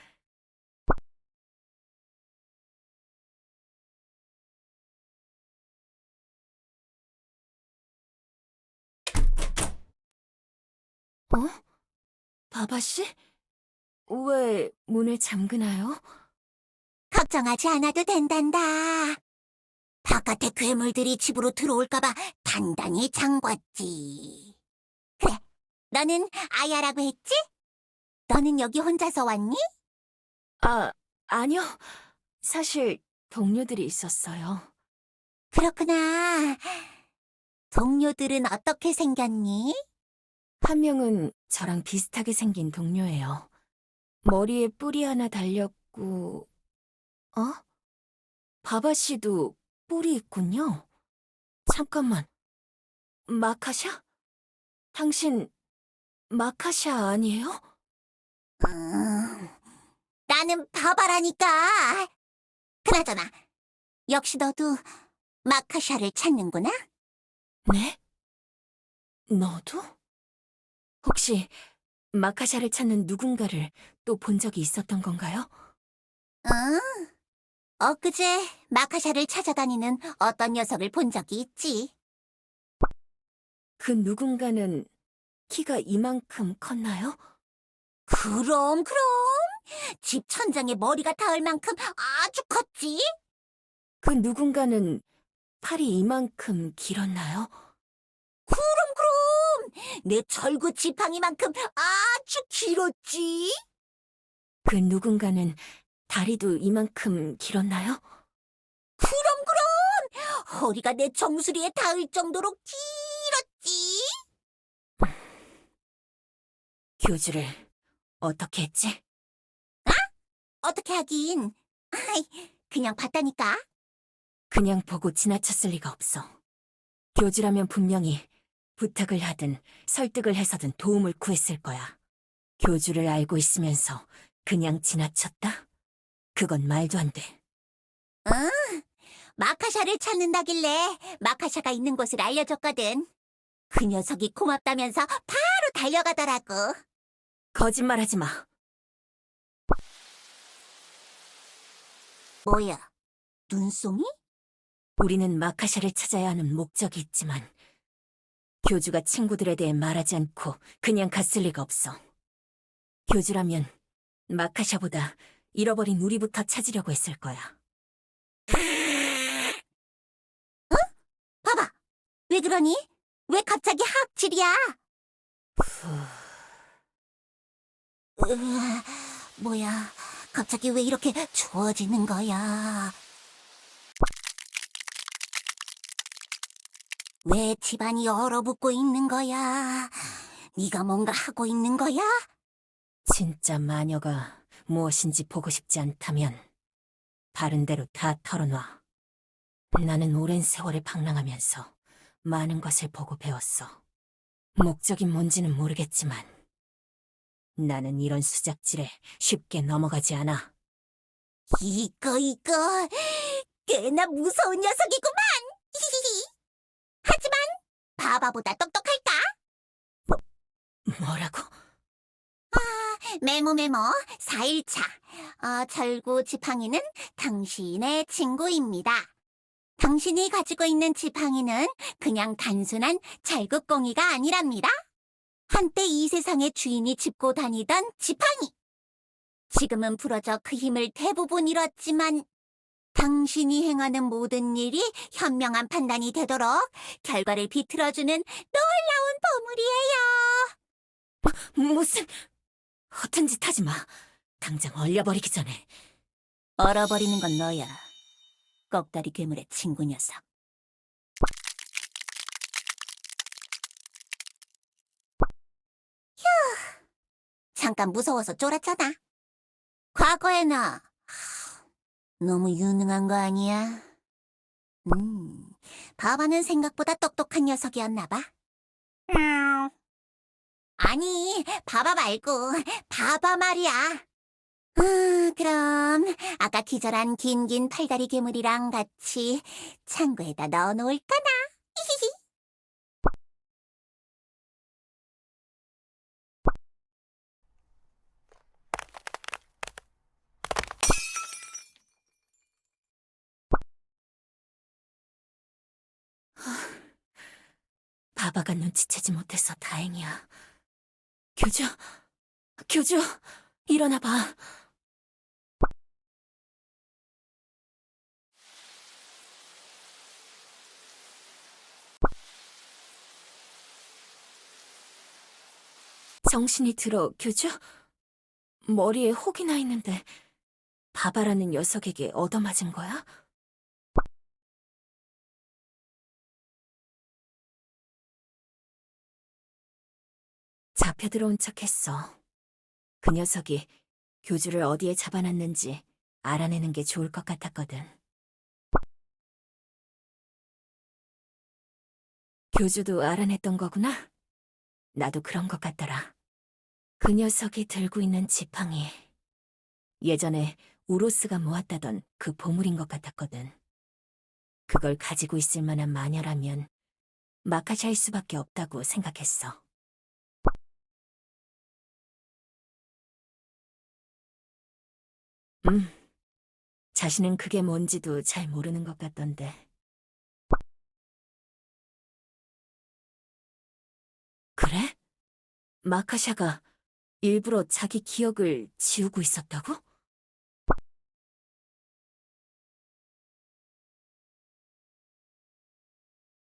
바바씨? 왜 문을 잠그나요? 걱정하지 않아도 된단다. 바깥의 괴물들이 집으로 들어올까봐 단단히 잠궜지. 그래, 너는 아야라고 했지? 너는 여기 혼자서 왔니? 아니요. 사실 동료들이 있었어요. 그렇구나. 동료들은 어떻게 생겼니? 한 명은 저랑 비슷하게 생긴 동료예요. 머리에 뿔이 하나 달렸고, 바바씨도 뿔이 있군요. 잠깐만. 마카샤? 당신 마카샤 아니에요? 나는 바바라니까. 그나저나, 역시 너도 마카샤를 찾는구나? 네? 너도? 혹시 마카샤를 찾는 누군가를 또 본 적이 있었던 건가요? 응. 엊그제 마카샤를 찾아다니는 어떤 녀석을 본 적이 있지. 그 누군가는 키가 이만큼 컸나요? 그럼. 집 천장에 머리가 닿을 만큼 아주 컸지? 그 누군가는 팔이 이만큼 길었나요? 내 절구 지팡이만큼 아주 길었지? 그 누군가는 다리도 이만큼 길었나요? 허리가 내 정수리에 닿을 정도로 길었지? 교주를 어떻게 했지? 어떻게 하긴. 아이, 그냥 봤다니까. 그냥 보고 지나쳤을 리가 없어. 교주라면 분명히 부탁을 하든 설득을 해서든 도움을 구했을 거야. 교주를 알고 있으면서 그냥 지나쳤다? 그건 말도 안 돼. 마카샤를 찾는다길래 마카샤가 있는 곳을 알려줬거든. 그 녀석이 고맙다면서 바로 달려가더라고. 거짓말하지 마. 뭐야, 눈송이? 우리는 마카샤를 찾아야 하는 목적이 있지만 교주가 친구들에 대해 말하지 않고 그냥 갔을 리가 없어. 교주라면 마카샤보다 잃어버린 우리부터 찾으려고 했을 거야. 봐봐, 왜 그러니? 왜 갑자기 하악질이야? 뭐야, 갑자기 왜 이렇게 추워지는 거야? 왜 집안이 얼어붙고 있는 거야? 네가 뭔가 하고 있는 거야? 진짜 마녀가 무엇인지 보고 싶지 않다면 바른 대로 다 털어놔. 나는 오랜 세월을 방랑하면서 많은 것을 보고 배웠어. 목적이 뭔지는 모르겠지만 나는 이런 수작질에 쉽게 넘어가지 않아. 이거, 꽤나 무서운 녀석이구만! 하지만 바바보다 똑똑할까? 뭐라고? 메모, 4일차. 절구 지팡이는 당신의 친구입니다. 당신이 가지고 있는 지팡이는 그냥 단순한 절구꽁이가 아니랍니다. 한때 이 세상의 주인이 짚고 다니던 지팡이. 지금은 부러져 그 힘을 대부분 잃었지만 당신이 행하는 모든 일이 현명한 판단이 되도록 결과를 비틀어주는 놀라운 보물이에요. 무슨 허튼 짓 하지 마. 당장 얼려버리기 전에. 얼어버리는 건 너야. 꺽다리 괴물의 친구 녀석. 잠깐 무서워서 쫄았잖아. 과거의 나. 너무 유능한 거 아니야? 바바는 생각보다 똑똑한 녀석이었나 봐. 아니, 바바 말고 바바 말이야. 그럼 아까 기절한 긴 팔다리 괴물이랑 같이 창고에다 넣어놓을까나? 바바가 눈치채지 못해서 다행이야. 교주, 일어나 봐. 정신이 들어, 교주? 머리에 혹이 나 있는데 바바라는 녀석에게 얻어맞은 거야? 잡혀 들어온 척했어. 그 녀석이 교주를 어디에 잡아놨는지 알아내는 게 좋을 것 같았거든. 교주도 알아냈던 거구나? 나도 그런 것 같더라. 그 녀석이 들고 있는 지팡이. 예전에 우로스가 모았다던 그 보물인 것 같았거든. 그걸 가지고 있을 만한 마녀라면 마카샤일 수밖에 없다고 생각했어. 자신은 그게 뭔지도 잘 모르는 것 같던데. 그래? 마카샤가 일부러 자기 기억을 지우고 있었다고?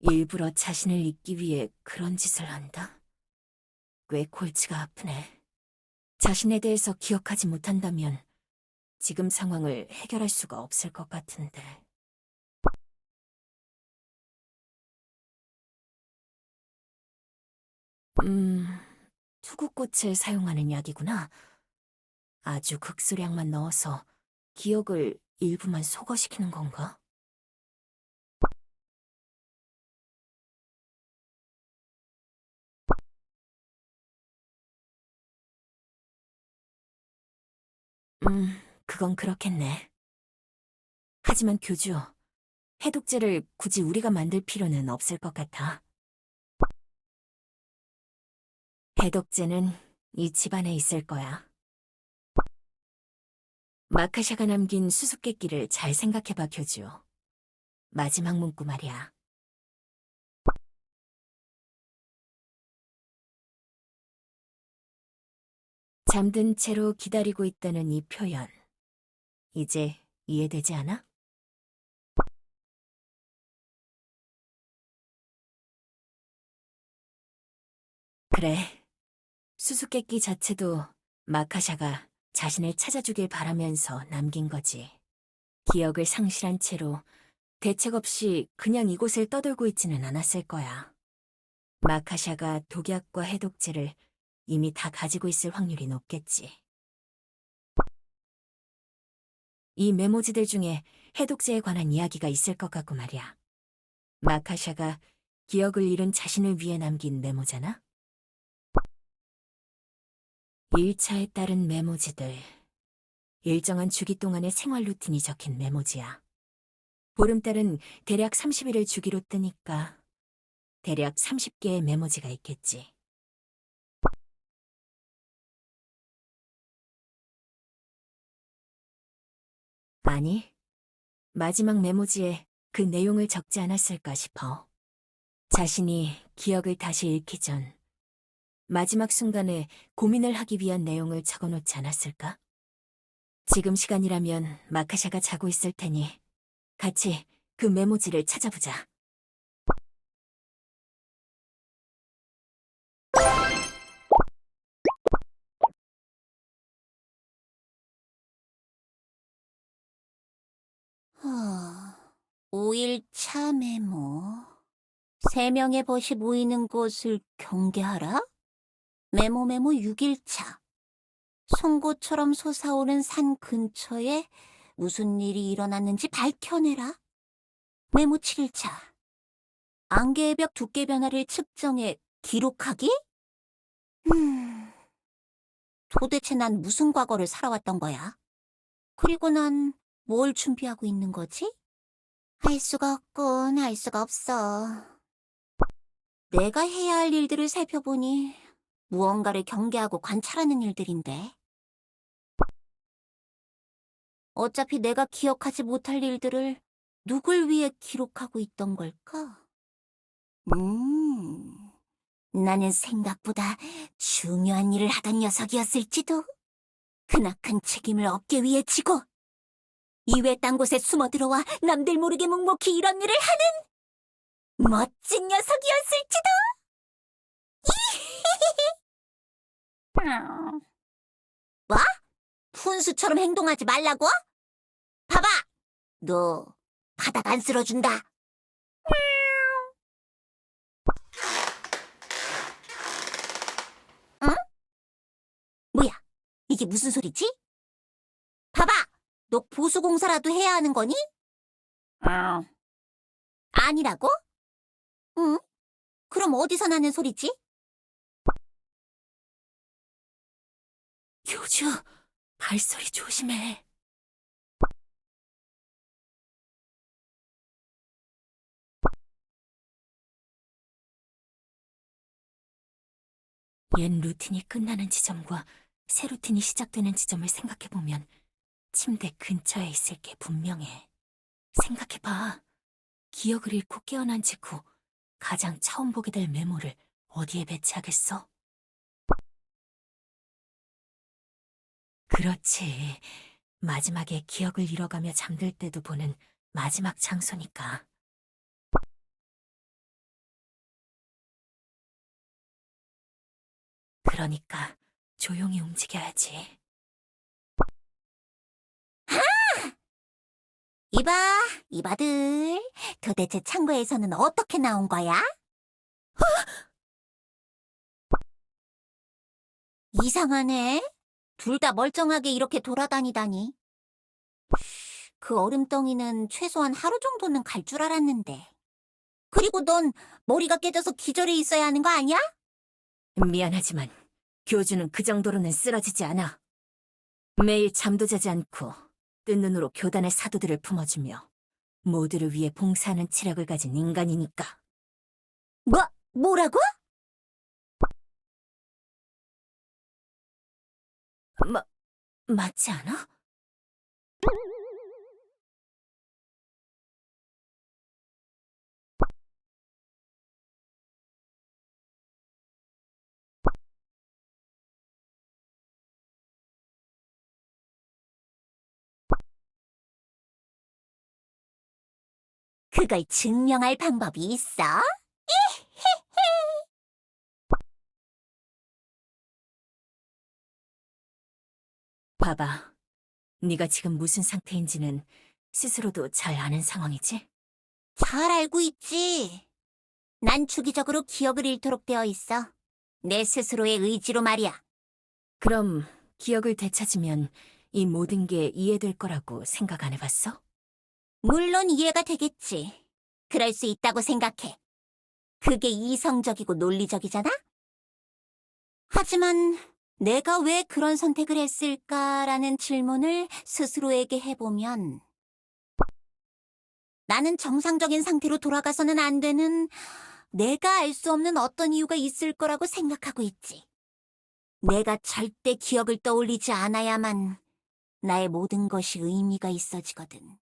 일부러 자신을 잊기 위해 그런 짓을 한다? 꽤 골치가 아프네. 자신에 대해서 기억하지 못한다면 지금 상황을 해결할 수가 없을 것 같은데. 음, 투구꽃을 사용하는 약이구나. 아주 극소량만 넣어서 기억을 일부만 소거시키는 건가? 그건 그렇겠네. 하지만 교주, 해독제를 굳이 우리가 만들 필요는 없을 것 같아. 해독제는 이 집안에 있을 거야. 마카샤가 남긴 수수께끼를 잘 생각해봐, 교주. 마지막 문구 말이야. 잠든 채로 기다리고 있다는 이 표현. 이제 이해되지 않아? 그래. 수수께끼 자체도 마카샤가 자신을 찾아주길 바라면서 남긴 거지. 기억을 상실한 채로 대책 없이 그냥 이곳을 떠돌고 있지는 않았을 거야. 마카샤가 독약과 해독제를 이미 다 가지고 있을 확률이 높겠지. 이 메모지들 중에 해독제에 관한 이야기가 있을 것 같고 말이야. 마카샤가 기억을 잃은 자신을 위해 남긴 메모잖아? 1차에 따른 메모지들. 일정한 주기 동안의 생활 루틴이 적힌 메모지야. 보름달은 대략 30일을 주기로 뜨니까 대략 30개의 메모지가 있겠지. 아니, 마지막 메모지에 그 내용을 적지 않았을까 싶어. 자신이 기억을 다시 잃기 전 마지막 순간에 고민을 하기 위한 내용을 적어놓지 않았을까? 지금 시간이라면 마카샤가 자고 있을 테니 같이 그 메모지를 찾아보자. 하, 5일차 메모. 3명의 벗이 모이는 곳을 경계하라? 메모 6일차. 송곳처럼 솟아오른 산 근처에 무슨 일이 일어났는지 밝혀내라. 메모 7일차. 안개의 벽 두께 변화를 측정해 기록하기? 도대체 난 무슨 과거를 살아왔던 거야? 그리고 난 뭘 준비하고 있는 거지? 할 수가 없군, 할 수가 없어. 내가 해야 할 일들을 살펴보니 무언가를 경계하고 관찰하는 일들인데. 어차피 내가 기억하지 못할 일들을 누굴 위해 기록하고 있던 걸까? 나는 생각보다 중요한 일을 하던 녀석이었을지도. 크나큰 책임을 어깨 위에 지고 이외 딴 곳에 숨어 들어와 남들 모르게 묵묵히 이런 일을 하는 멋진 녀석이었을지도. 뭐? 훈수처럼 행동하지 말라고? 봐봐! 너 바닥 안 쓸어준다. 응? 뭐야? 이게 무슨 소리지? 봐봐! 너 보수공사라도 해야 하는 거니? 아니라고? 응? 그럼 어디서 나는 소리지? 교주, 발소리 조심해. 옛 루틴이 끝나는 지점과 새 루틴이 시작되는 지점을 생각해보면 침대 근처에 있을 게 분명해. 생각해봐. 기억을 잃고 깨어난 직후 가장 처음 보게 될 메모를 어디에 배치하겠어? 그렇지. 마지막에 기억을 잃어가며 잠들 때도 보는 마지막 장소니까. 그러니까 조용히 움직여야지. 이봐, 이봐들. 도대체 창고에서는 어떻게 나온 거야? 이상하네. 둘 다 멀쩡하게 이렇게 돌아다니다니. 그 얼음덩이는 최소한 하루 정도는 갈 줄 알았는데. 그리고 넌 머리가 깨져서 기절해 있어야 하는 거 아니야? 미안하지만 교주는 그 정도로는 쓰러지지 않아. 매일 잠도 자지 않고 뜬 눈으로 교단의 사도들을 품어주며 모두를 위해 봉사하는 체력을 가진 인간이니까. 뭐라고? 맞지 않아? 그걸 증명할 방법이 있어? 봐봐. 네가 지금 무슨 상태인지는 스스로도 잘 아는 상황이지? 잘 알고 있지. 난 주기적으로 기억을 잃도록 되어 있어. 내 스스로의 의지로 말이야. 그럼 기억을 되찾으면 이 모든 게 이해될 거라고 생각 안 해봤어? 물론 이해가 되겠지. 그럴 수 있다고 생각해. 그게 이성적이고 논리적이잖아? 하지만 내가 왜 그런 선택을 했을까라는 질문을 스스로에게 해보면 나는 정상적인 상태로 돌아가서는 안 되는 내가 알 수 없는 어떤 이유가 있을 거라고 생각하고 있지. 내가 절대 기억을 떠올리지 않아야만 나의 모든 것이 의미가 있어지거든.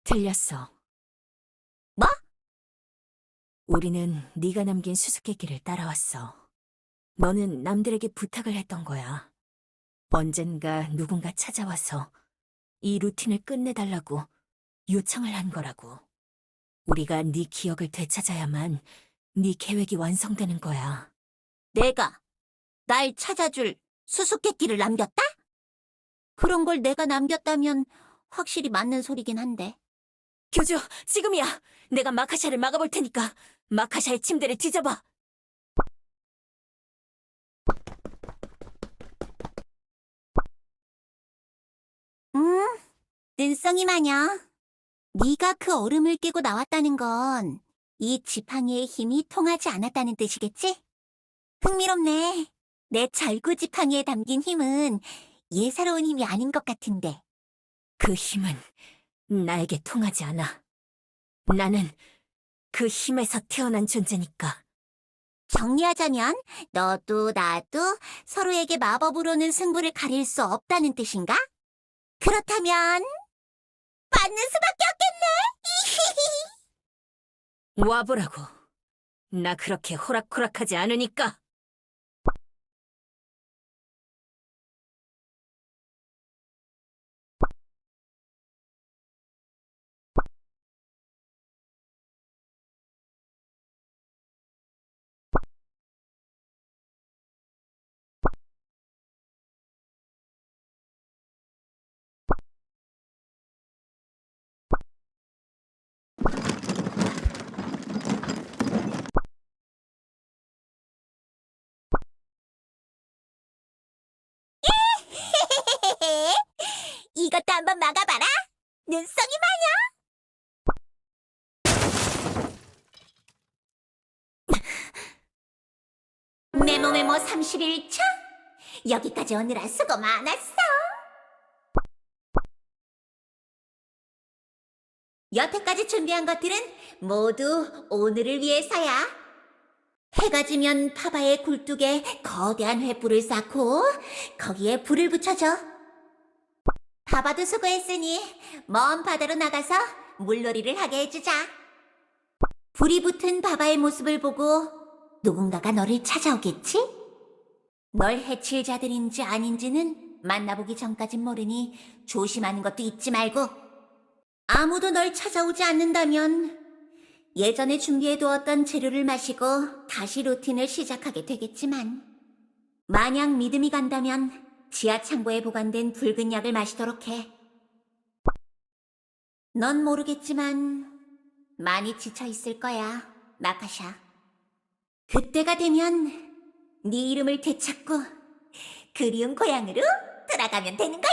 틀렸어. 뭐? 우리는 네가 남긴 수수께끼를 따라왔어. 너는 남들에게 부탁을 했던 거야. 언젠가 누군가 찾아와서 이 루틴을 끝내달라고 요청을 한 거라고. 우리가 네 기억을 되찾아야만 네 계획이 완성되는 거야. 내가 날 찾아줄 수수께끼를 남겼다? 그런 걸 내가 남겼다면 확실히 맞는 소리긴 한데. 교주, 지금이야! 내가 마카샤를 막아볼 테니까 마카샤의 침대를 뒤져봐! 눈송이 마녀. 네가 그 얼음을 깨고 나왔다는 건 이 지팡이의 힘이 통하지 않았다는 뜻이겠지? 흥미롭네. 내 절구 지팡이에 담긴 힘은 예사로운 힘이 아닌 것 같은데. 그 힘은 나에게 통하지 않아. 나는 그 힘에서 태어난 존재니까. 정리하자면 너도 나도 서로에게 마법으로는 승부를 가릴 수 없다는 뜻인가? 그렇다면 맞는 수밖에 없겠네. 와보라고. 나 그렇게 호락호락하지 않으니까. 이것도 한번 막아봐라. 눈송이 마녀. 메모 31초. 여기까지 오느라 수고 많았어. 여태까지 준비한 것들은 모두 오늘을 위해서야. 해가 지면 파바의 굴뚝에 거대한 횃불을 쌓고 거기에 불을 붙여줘. 파바도 수고했으니 먼 바다로 나가서 물놀이를 하게 해주자. 불이 붙은 바바의 모습을 보고 누군가가 너를 찾아오겠지? 널 해칠 자들인지 아닌지는 만나보기 전까진 모르니 조심하는 것도 잊지 말고, 아무도 널 찾아오지 않는다면 예전에 준비해두었던 재료를 마시고 다시 루틴을 시작하게 되겠지만, 만약 믿음이 간다면 지하 창고에 보관된 붉은 약을 마시도록 해. 넌 모르겠지만 많이 지쳐 있을 거야, 나타샤. 그때가 되면 네 이름을 되찾고 그리운 고향으로 돌아가면 되는 거야.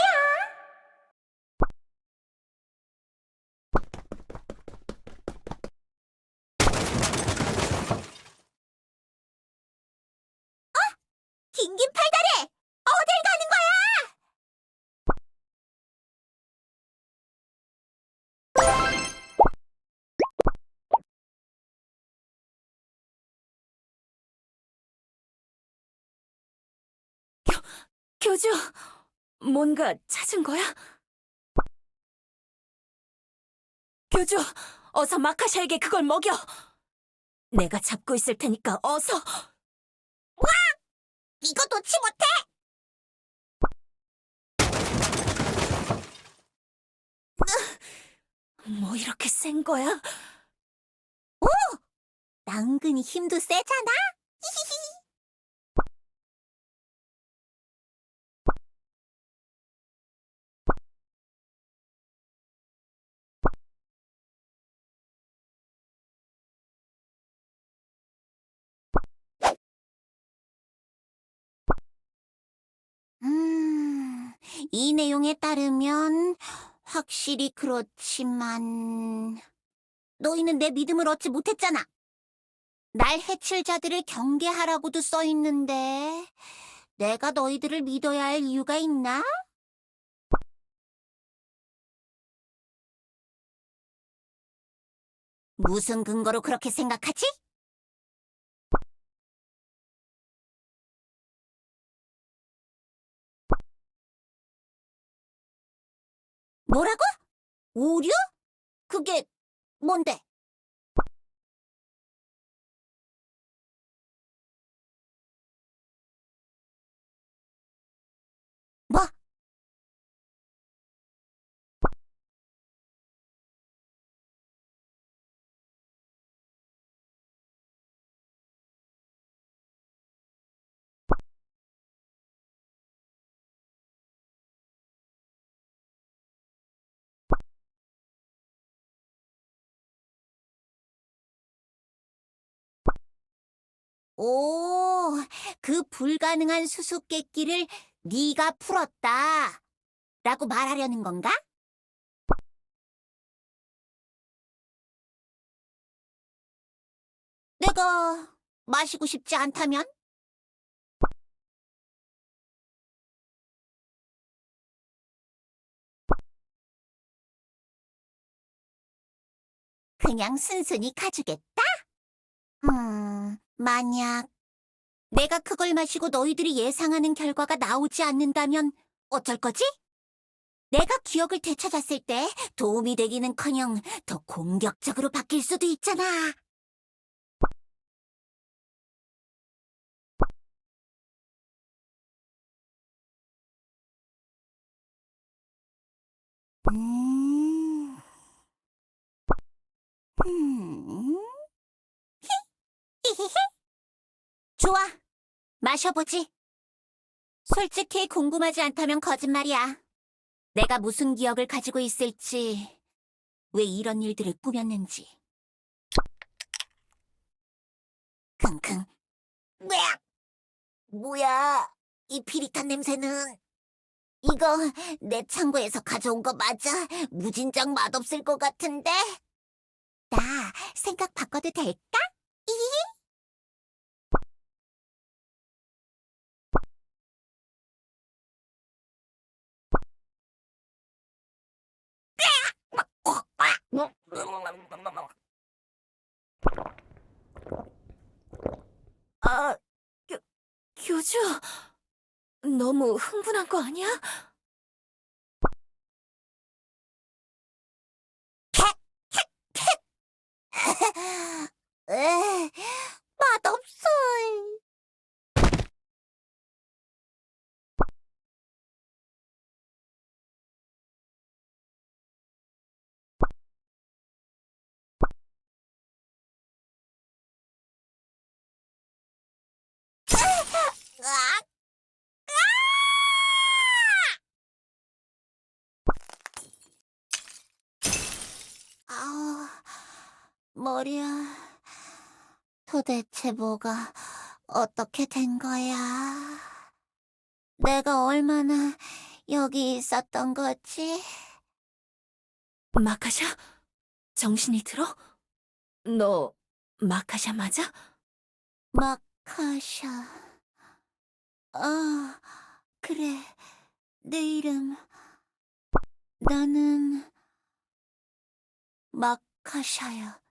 긴긴 팔다리! 어딜 가는 거야? 교주, 뭔가 찾은 거야? 교주, 어서 마카샤에게 그걸 먹여! 내가 잡고 있을 테니까 어서! 이거 놓지 못해! 뭐 이렇게 센 거야? 나 은근히 힘도 세잖아? 이 내용에 따르면 확실히 그렇지만 너희는 내 믿음을 얻지 못했잖아. 날 해칠 자들을 경계하라고도 써 있는데 내가 너희들을 믿어야 할 이유가 있나? 무슨 근거로 그렇게 생각하지? 뭐라고? 오류? 그게 뭔데? 뭐? 오, 그 불가능한 수수께끼를 네가 풀었다 라고 말하려는 건가? 내가 마시고 싶지 않다면? 그냥 순순히 가주겠다? 만약 내가 그걸 마시고 너희들이 예상하는 결과가 나오지 않는다면 어쩔 거지? 내가 기억을 되찾았을 때 도움이 되기는커녕 더 공격적으로 바뀔 수도 있잖아. 음... 음... 좋아, 마셔보지. 솔직히 궁금하지 않다면 거짓말이야. 내가 무슨 기억을 가지고 있을지, 왜 이런 일들을 꾸몄는지. 킁킁. 으악! 뭐야, 이 비릿한 냄새는. 이거 내 창고에서 가져온 거 맞아? 무진장 맛없을 것 같은데? 나 생각 바꿔도 될까? 교주, 너무 흥분한 거 아니야? 맛없어. 으악! 아우, 머리야. 도대체 뭐가 어떻게 된 거야? 내가 얼마나 여기 있었던 거지? 마카샤? 정신이 들어? 너 마카샤 맞아? 마카샤. 아, 그래. 내 이름. 나는 마카샤야.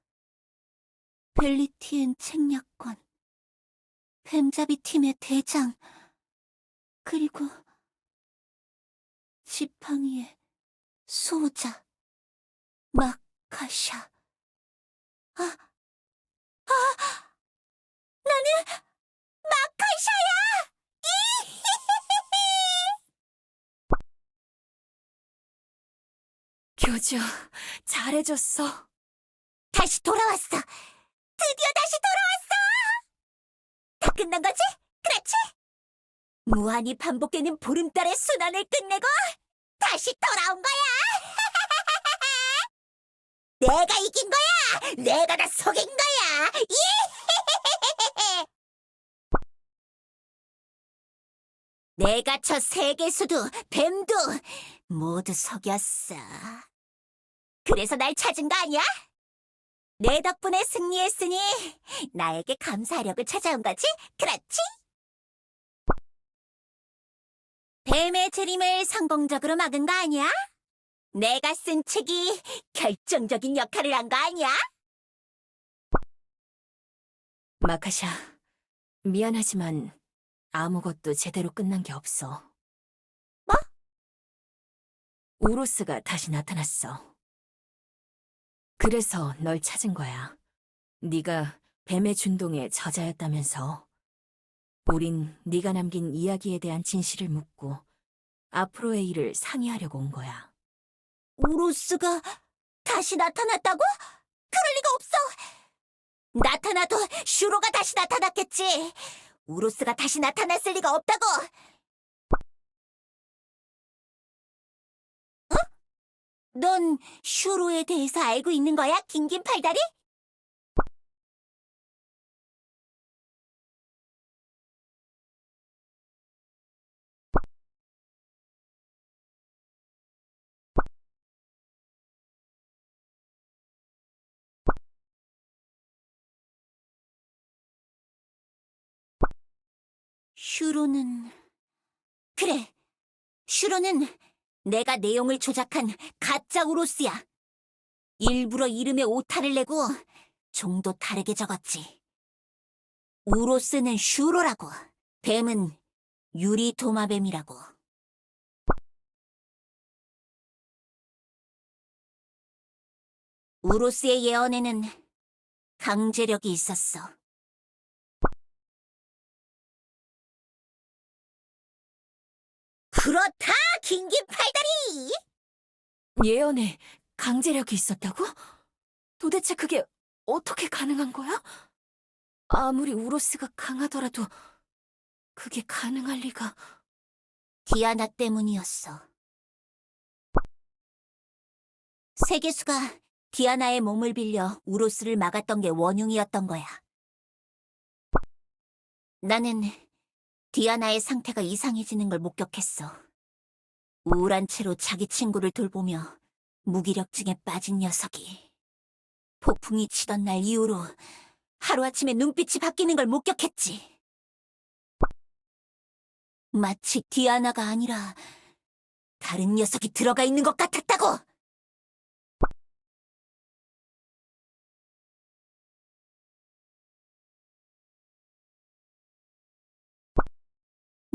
벨리티엔 책략권. 뱀잡이 팀의 대장. 그리고 지팡이의 수호자. 마카샤. 아, 나는 마카샤야! 교주, 잘해줬어. 다시 돌아왔어. 드디어 다시 돌아왔어. 다 끝난 거지? 그렇지? 무한히 반복되는 보름달의 순환을 끝내고 다시 돌아온 거야. 내가 이긴 거야. 내가 다 속인 거야. 내가 저 세계수도 뱀도 모두 속였어. 그래서 날 찾은 거 아니야? 내 덕분에 승리했으니 나에게 감사하려고 찾아온 거지? 그렇지? 뱀의 재림을 성공적으로 막은 거 아니야? 내가 쓴 책이 결정적인 역할을 한 거 아니야? 마카샤, 미안하지만 아무것도 제대로 끝난 게 없어. 뭐? 우로스가 다시 나타났어. 그래서 널 찾은 거야. 네가 뱀의 준동의 저자였다면서. 우린 네가 남긴 이야기에 대한 진실을 묻고 앞으로의 일을 상의하려고 온 거야. 우로스가 다시 나타났다고? 그럴 리가 없어. 나타나도 슈로가 다시 나타났겠지. 우로스가 다시 나타났을 리가 없다고. 넌 슈로에 대해서 알고 있는 거야, 긴긴 팔다리? 슈로는... 그래, 슈로는 내가 내용을 조작한 가짜 우로스야. 일부러 이름에 오타를 내고 종도 다르게 적었지. 우로스는 슈로라고, 뱀은 유리 도마뱀이라고. 우로스의 예언에는 강제력이 있었어. 그렇다, 긴긴 팔다리! 예언에 강제력이 있었다고? 도대체 그게 어떻게 가능한 거야? 아무리 우로스가 강하더라도 그게 가능할 리가... 디아나 때문이었어. 세계수가 디아나의 몸을 빌려 우로스를 막았던 게 원흉이었던 거야. 나는 디아나의 상태가 이상해지는 걸 목격했어. 우울한 채로 자기 친구를 돌보며 무기력증에 빠진 녀석이. 폭풍이 치던 날 이후로 하루아침에 눈빛이 바뀌는 걸 목격했지. 마치 디아나가 아니라 다른 녀석이 들어가 있는 것 같았다고!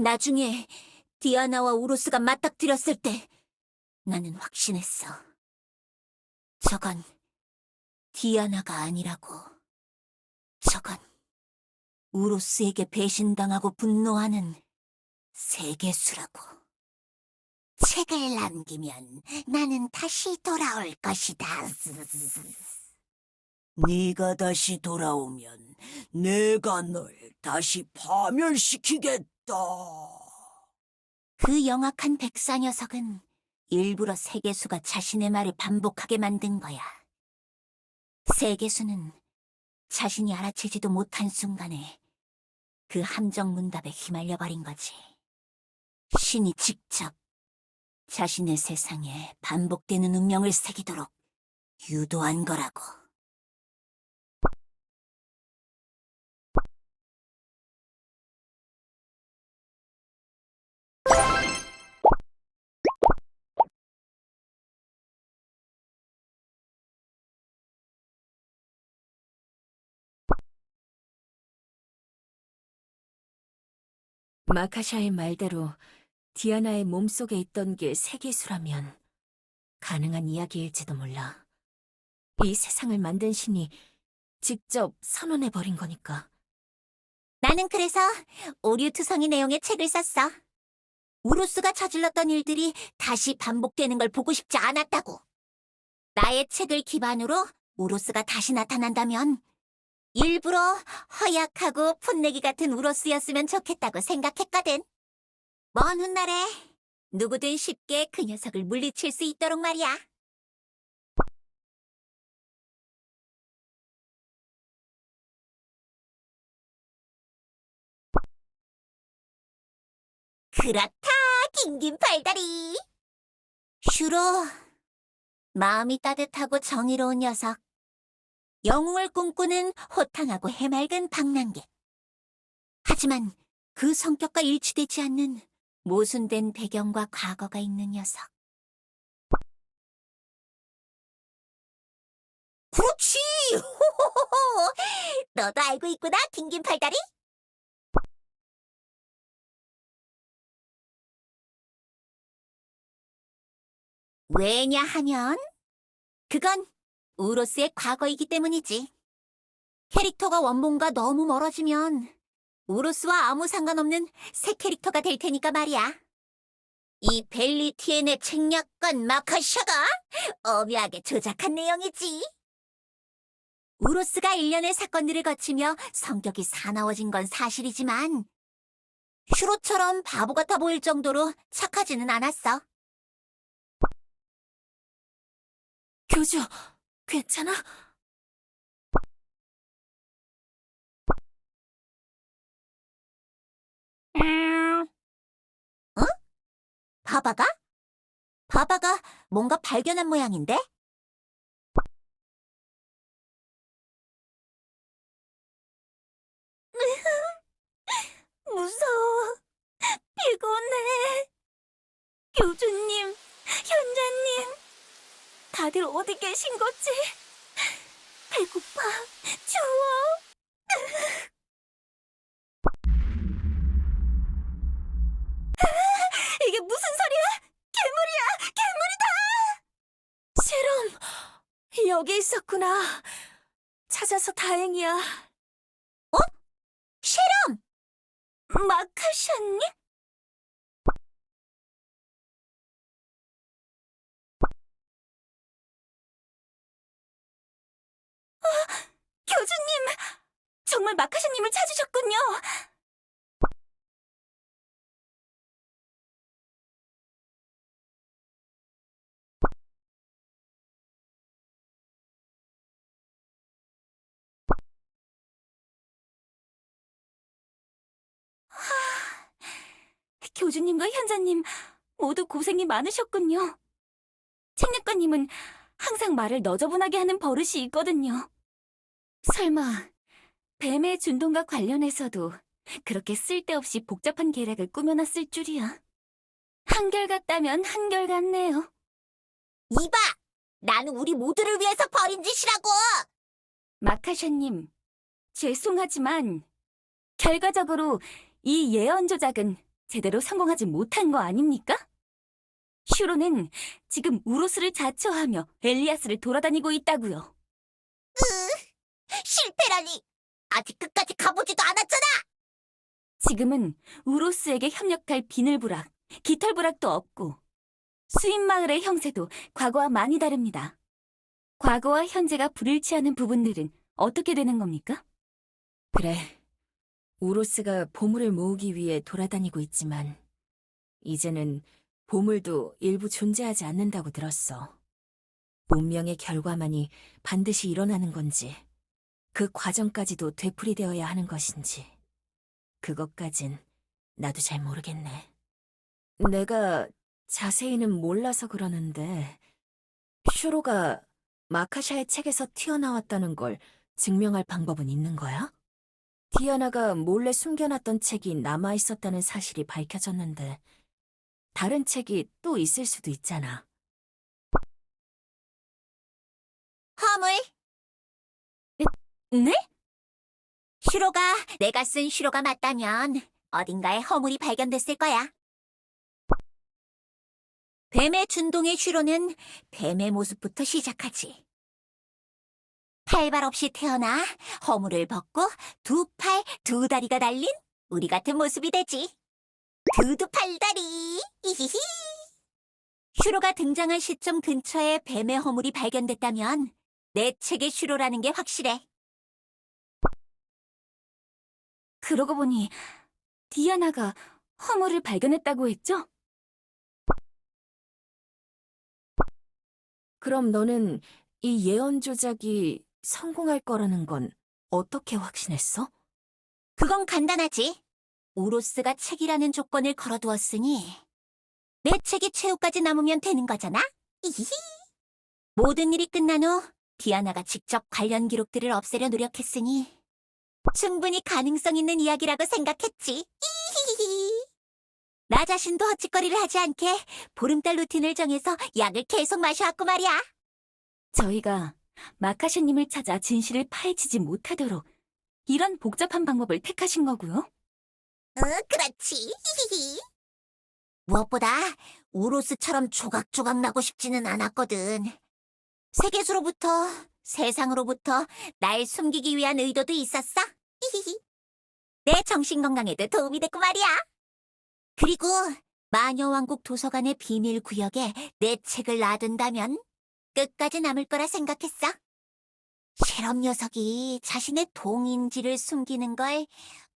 나중에 디아나와 우로스가 맞닥뜨렸을 때 나는 확신했어. 저건 디아나가 아니라고. 저건 우로스에게 배신당하고 분노하는 세계수라고. 책을 남기면 나는 다시 돌아올 것이다. 네가 다시 돌아오면 내가 널 다시 파멸시키겠다. 그 영악한 백사 녀석은 일부러 세계수가 자신의 말을 반복하게 만든 거야. 세계수는 자신이 알아채지도 못한 순간에 그 함정 문답에 휘말려 버린 거지. 신이 직접 자신의 세상에 반복되는 운명을 새기도록 유도한 거라고. 마카샤의 말대로 디아나의 몸속에 있던 게 세계수라면 가능한 이야기일지도 몰라. 이 세상을 만든 신이 직접 선언해버린 거니까. 나는 그래서 오류투성이 내용의 책을 썼어. 우로스가 저질렀던 일들이 다시 반복되는 걸 보고 싶지 않았다고. 나의 책을 기반으로 우로스가 다시 나타난다면 일부러 허약하고 풋내기 같은 우로스였으면 좋겠다고 생각했거든. 먼 훗날에 누구든 쉽게 그 녀석을 물리칠 수 있도록 말이야. 그렇다, 긴긴 팔다리. 슈로, 마음이 따뜻하고 정의로운 녀석. 영웅을 꿈꾸는 호탕하고 해맑은 방랑객. 하지만 그 성격과 일치되지 않는 모순된 배경과 과거가 있는 녀석. 그렇지! 호호호호! 너도 알고 있구나, 긴긴 팔다리? 왜냐하면 그건 우로스의 과거이기 때문이지. 캐릭터가 원본과 너무 멀어지면 우로스와 아무 상관없는 새 캐릭터가 될 테니까 말이야. 이 벨리티엔의 책략관 마카샤가 엄연하게 조작한 내용이지. 우로스가 일련의 사건들을 거치며 성격이 사나워진 건 사실이지만 슈로처럼 바보 같아 보일 정도로 착하지는 않았어. 교주, 괜찮아? 응? 바바가? 바바가 뭔가 발견한 모양인데? 무서워. 피곤해. 교주님, 현자님, 다들 어디 계신 거지? 배고파, 추워. 이게 무슨 소리야? 괴물이야! 괴물이다! 세롬, 여기 있었구나. 찾아서 다행이야. 쉐럼! 마카샤님? 교주님! 정말 마카샤님을 찾으셨군요. 교주님과 현자님 모두 고생이 많으셨군요. 책략가님은 항상 말을 너저분하게 하는 버릇이 있거든요. 설마 뱀의 준동과 관련해서도 그렇게 쓸데없이 복잡한 계략을 꾸며놨을 줄이야. 한결같다면 한결같네요. 이봐! 나는 우리 모두를 위해서 벌인 짓이라고! 마카샤님, 죄송하지만 결과적으로 이 예언 조작은 제대로 성공하지 못한 거 아닙니까? 슈로는 지금 우로스를 자처하며 엘리아스를 돌아다니고 있다고요. 실패라니! 아직 끝까지 가보지도 않았잖아! 지금은 우로스에게 협력할 비늘부락, 깃털부락도 없고 수인마을의 형세도 과거와 많이 다릅니다. 과거와 현재가 불일치하는 부분들은 어떻게 되는 겁니까? 그래, 우로스가 보물을 모으기 위해 돌아다니고 있지만 이제는 보물도 일부 존재하지 않는다고 들었어. 운명의 결과만이 반드시 일어나는 건지 그 과정까지도 되풀이되어야 하는 것인지 그것까진 나도 잘 모르겠네. 내가 자세히는 몰라서 그러는데 슈로가 마카샤의 책에서 튀어나왔다는 걸 증명할 방법은 있는 거야? 디아나가 몰래 숨겨놨던 책이 남아있었다는 사실이 밝혀졌는데 다른 책이 또 있을 수도 있잖아. 허물! 네? 슈로가 내가 쓴 슈로가 맞다면 어딘가에 허물이 발견됐을 거야. 뱀의 준동의 슈로는 뱀의 모습부터 시작하지. 팔발 없이 태어나 허물을 벗고 두 팔, 두 다리가 달린 우리 같은 모습이 되지. 두두팔다리! 히히히! 슈로가 등장한 시점 근처에 뱀의 허물이 발견됐다면 내 책의 슈로라는 게 확실해. 그러고 보니 디아나가 허물을 발견했다고 했죠? 그럼 너는 이 예언 조작이 성공할 거라는 건 어떻게 확신했어? 그건 간단하지. 우로스가 책이라는 조건을 걸어두었으니 내 책이 최후까지 남으면 되는 거잖아. 히히히. 모든 일이 끝난 후 디아나가 직접 관련 기록들을 없애려 노력했으니 충분히 가능성 있는 이야기라고 생각했지. 히히히. 나 자신도 헛짓거리를 하지 않게 보름달 루틴을 정해서 약을 계속 마셔왔고 말이야. 저희가 마카샤님을 찾아 진실을 파헤치지 못하도록 이런 복잡한 방법을 택하신 거고요. 그렇지. 히히히. 무엇보다 우로스처럼 조각조각 나고 싶지는 않았거든. 세계수로부터, 세상으로부터 날 숨기기 위한 의도도 있었어. 히히히. 내 정신건강에도 도움이 됐고 말이야. 그리고 마녀왕국 도서관의 비밀구역에 내 책을 놔둔다면 끝까지 남을 거라 생각했어. 실험 녀석이 자신의 동인지를 숨기는 걸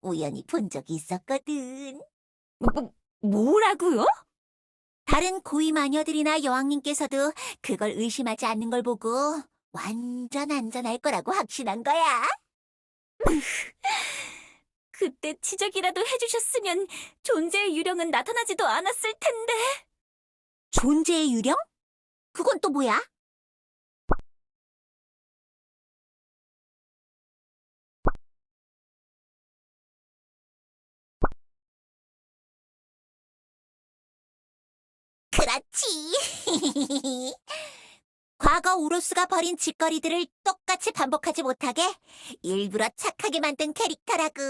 우연히 본 적이 있었거든. 뭐라고요? 다른 고위 마녀들이나 여왕님께서도 그걸 의심하지 않는 걸 보고 완전 안전할 거라고 확신한 거야. 그때 지적이라도 해주셨으면 존재의 유령은 나타나지도 않았을 텐데. 존재의 유령? 그건 또 뭐야? 그렇지. 과거 우로스가 벌인 짓거리들을 똑같이 반복하지 못하게 일부러 착하게 만든 캐릭터라고.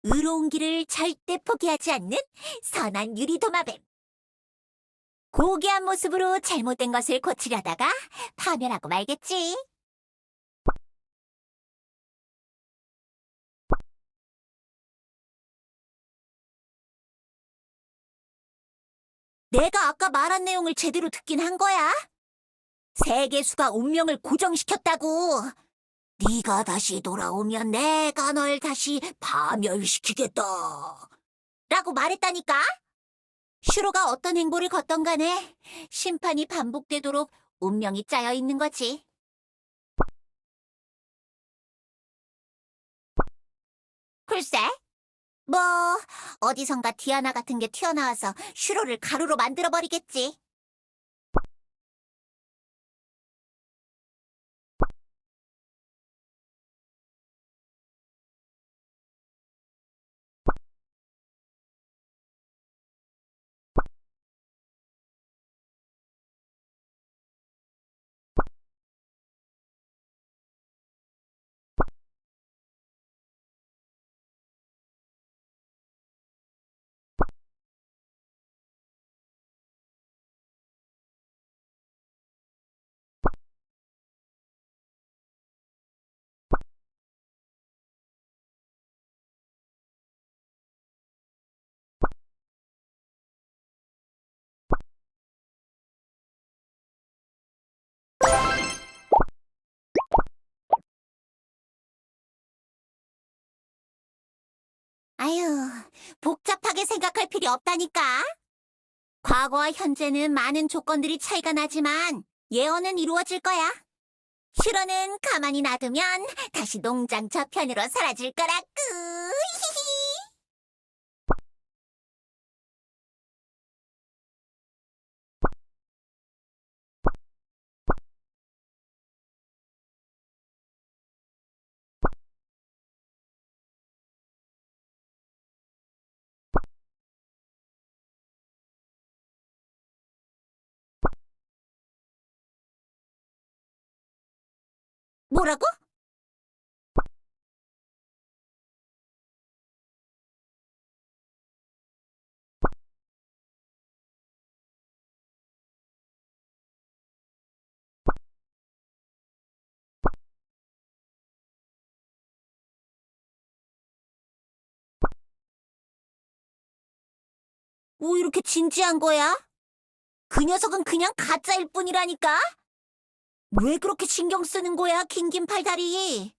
의로운 길을 절대 포기하지 않는 선한 유리도마뱀. 고귀한 모습으로 잘못된 것을 고치려다가 파멸하고 말겠지. 내가 아까 말한 내용을 제대로 듣긴 한 거야? 세계수가 운명을 고정시켰다고. 네가 다시 돌아오면 내가 널 다시 파멸시키겠다. 라고 말했다니까? 슈로가 어떤 행보를 걷던 간에 심판이 반복되도록 운명이 짜여 있는 거지. 글쎄, 뭐 어디선가 디아나 같은 게 튀어나와서 슈로를 가루로 만들어버리겠지. 아유, 복잡하게 생각할 필요 없다니까. 과거와 현재는 많은 조건들이 차이가 나지만 예언은 이루어질 거야. 슈로는 가만히 놔두면 다시 농장 저편으로 사라질 거라고. 히히. 뭐라고? 뭐 이렇게 진지한 거야? 그 녀석은 그냥 가짜일 뿐이라니까? 왜 그렇게 신경 쓰는 거야, 긴긴 팔다리?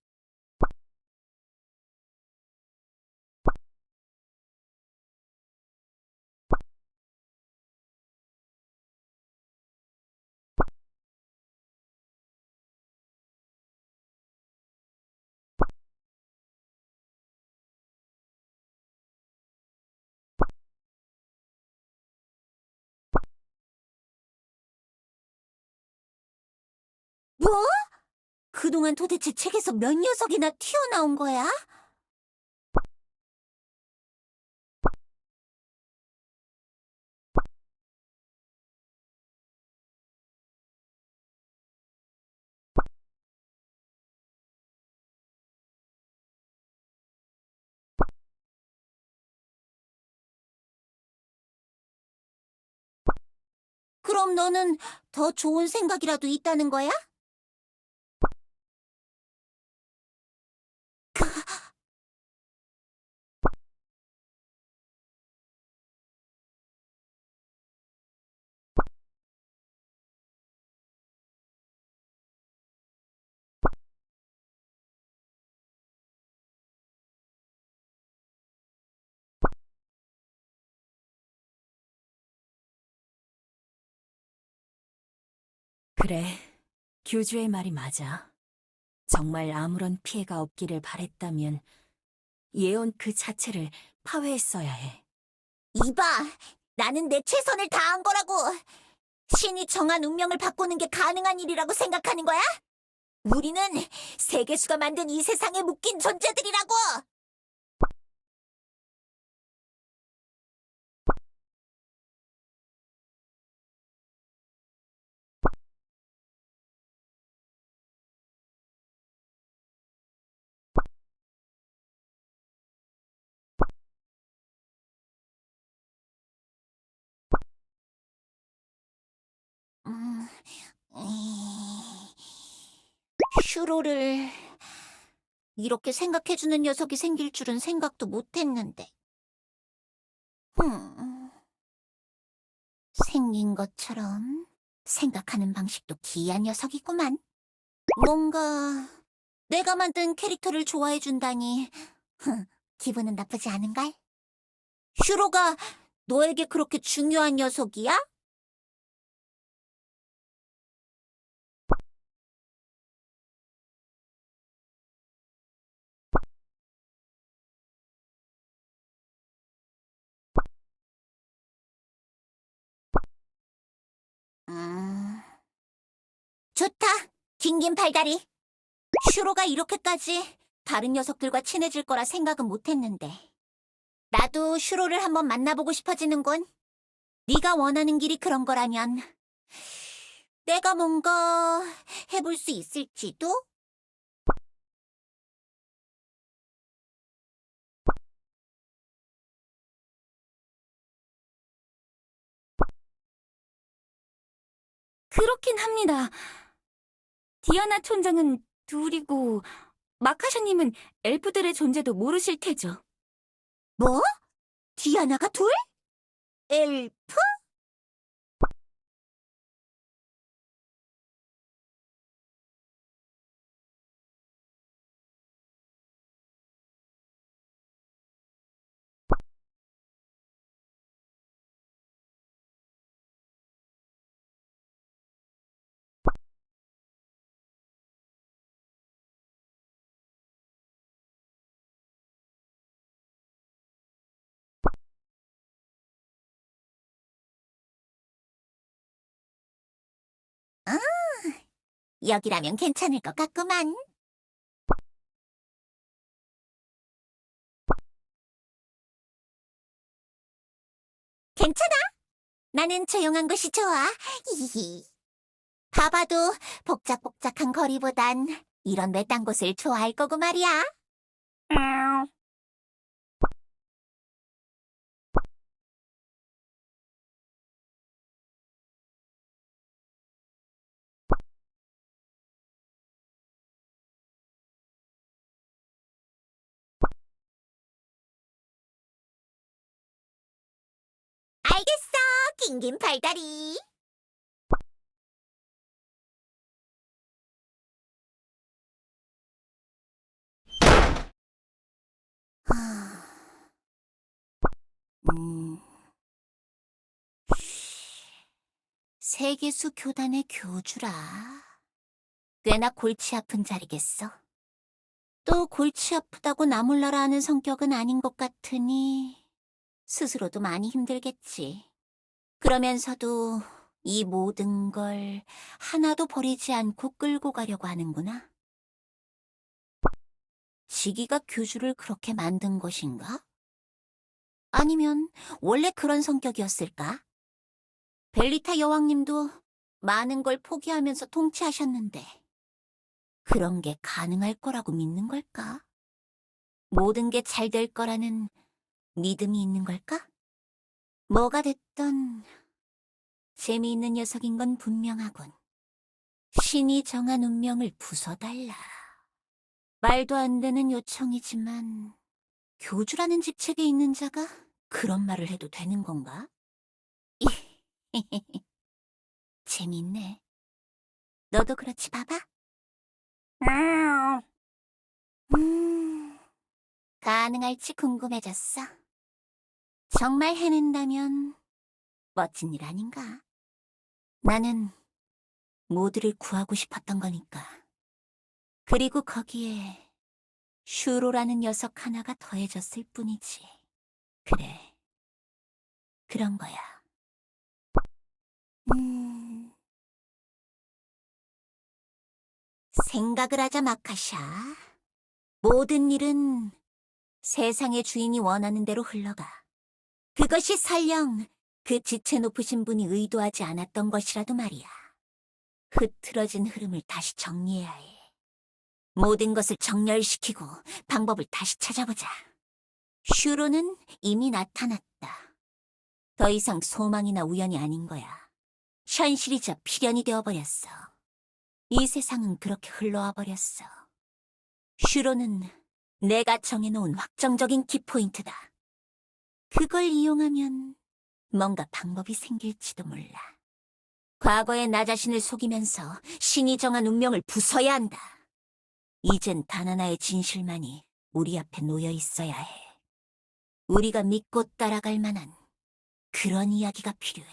뭐? 그동안 도대체 책에서 몇 녀석이나 튀어나온 거야? 그럼 너는 더 좋은 생각이라도 있다는 거야? 그래, 교주의 말이 맞아. 정말 아무런 피해가 없기를 바랬다면 예언 그 자체를 파회했어야 해. 이봐, 나는 내 최선을 다한 거라고. 신이 정한 운명을 바꾸는 게 가능한 일이라고 생각하는 거야? 우리는 세계수가 만든 이 세상에 묶인 존재들이라고! 음, 슈로를 이렇게 생각해주는 녀석이 생길 줄은 생각도 못했는데. 생긴 것처럼 생각하는 방식도 기이한 녀석이구만. 뭔가 내가 만든 캐릭터를 좋아해준다니 기분은 나쁘지 않은걸? 슈로가 너에게 그렇게 중요한 녀석이야? 좋다, 긴긴 팔다리. 슈로가 이렇게까지 다른 녀석들과 친해질 거라 생각은 못했는데. 나도 슈로를 한번 만나보고 싶어지는군. 네가 원하는 길이 그런 거라면 내가 뭔가 해볼 수 있을지도? 그렇긴 합니다. 디아나 촌장은 둘이고 마카샤님은 엘프들의 존재도 모르실 테죠. 뭐? 디아나가 둘? 엘프? 여기라면 괜찮을 것 같구만. 괜찮아. 나는 조용한 곳이 좋아. 히히. 봐봐도 복작복작한 거리보단 이런 외딴 곳을 좋아할 거고 말이야. 알겠어, 긴긴 팔다리. 음. 세계수 교단의 교주라. 꽤나 골치 아픈 자리겠어. 또 골치 아프다고 나몰라라 하는 성격은 아닌 것 같으니 스스로도 많이 힘들겠지. 그러면서도 이 모든 걸 하나도 버리지 않고 끌고 가려고 하는구나. 지기가 교주를 그렇게 만든 것인가? 아니면 원래 그런 성격이었을까? 벨리타 여왕님도 많은 걸 포기하면서 통치하셨는데 그런 게 가능할 거라고 믿는 걸까? 모든 게 잘 될 거라는 믿음이 있는 걸까? 뭐가 됐던 재미있는 녀석인 건 분명하군. 신이 정한 운명을 부숴달라. 말도 안 되는 요청이지만 교주라는 직책에 있는 자가 그런 말을 해도 되는 건가? 재밌네. 너도 그렇지 봐봐. 가능할지 궁금해졌어. 정말 해낸다면 멋진 일 아닌가? 나는 모두를 구하고 싶었던 거니까. 그리고 거기에 슈로라는 녀석 하나가 더해졌을 뿐이지. 그래, 그런 거야. 생각을 하자, 마카샤. 모든 일은 세상의 주인이 원하는 대로 흘러가. 그것이 설령 그 지체 높으신 분이 의도하지 않았던 것이라도 말이야. 흐트러진 흐름을 다시 정리해야 해. 모든 것을 정렬시키고 방법을 다시 찾아보자. 슈로는 이미 나타났다. 더 이상 소망이나 우연이 아닌 거야. 현실이자 필연이 되어버렸어. 이 세상은 그렇게 흘러와 버렸어. 슈로는 내가 정해놓은 확정적인 키포인트다. 그걸 이용하면 뭔가 방법이 생길지도 몰라. 과거의 나 자신을 속이면서 신이 정한 운명을 부숴야 한다. 이젠 단 하나의 진실만이 우리 앞에 놓여 있어야 해. 우리가 믿고 따라갈 만한 그런 이야기가 필요해.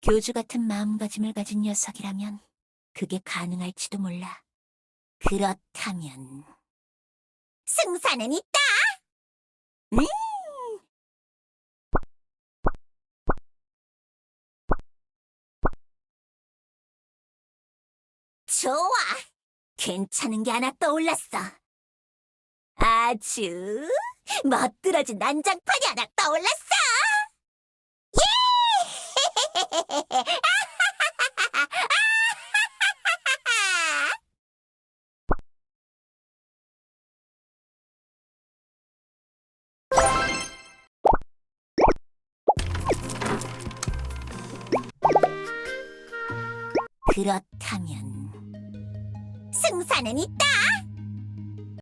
교주 같은 마음가짐을 가진 녀석이라면 그게 가능할지도 몰라. 그렇다면 승산은 있다! 좋아! 괜찮은 게 하나 떠올랐어. 아주 멋들어진 난장판이 하나 떠올랐어! 예! 그렇다면 승산은 있다!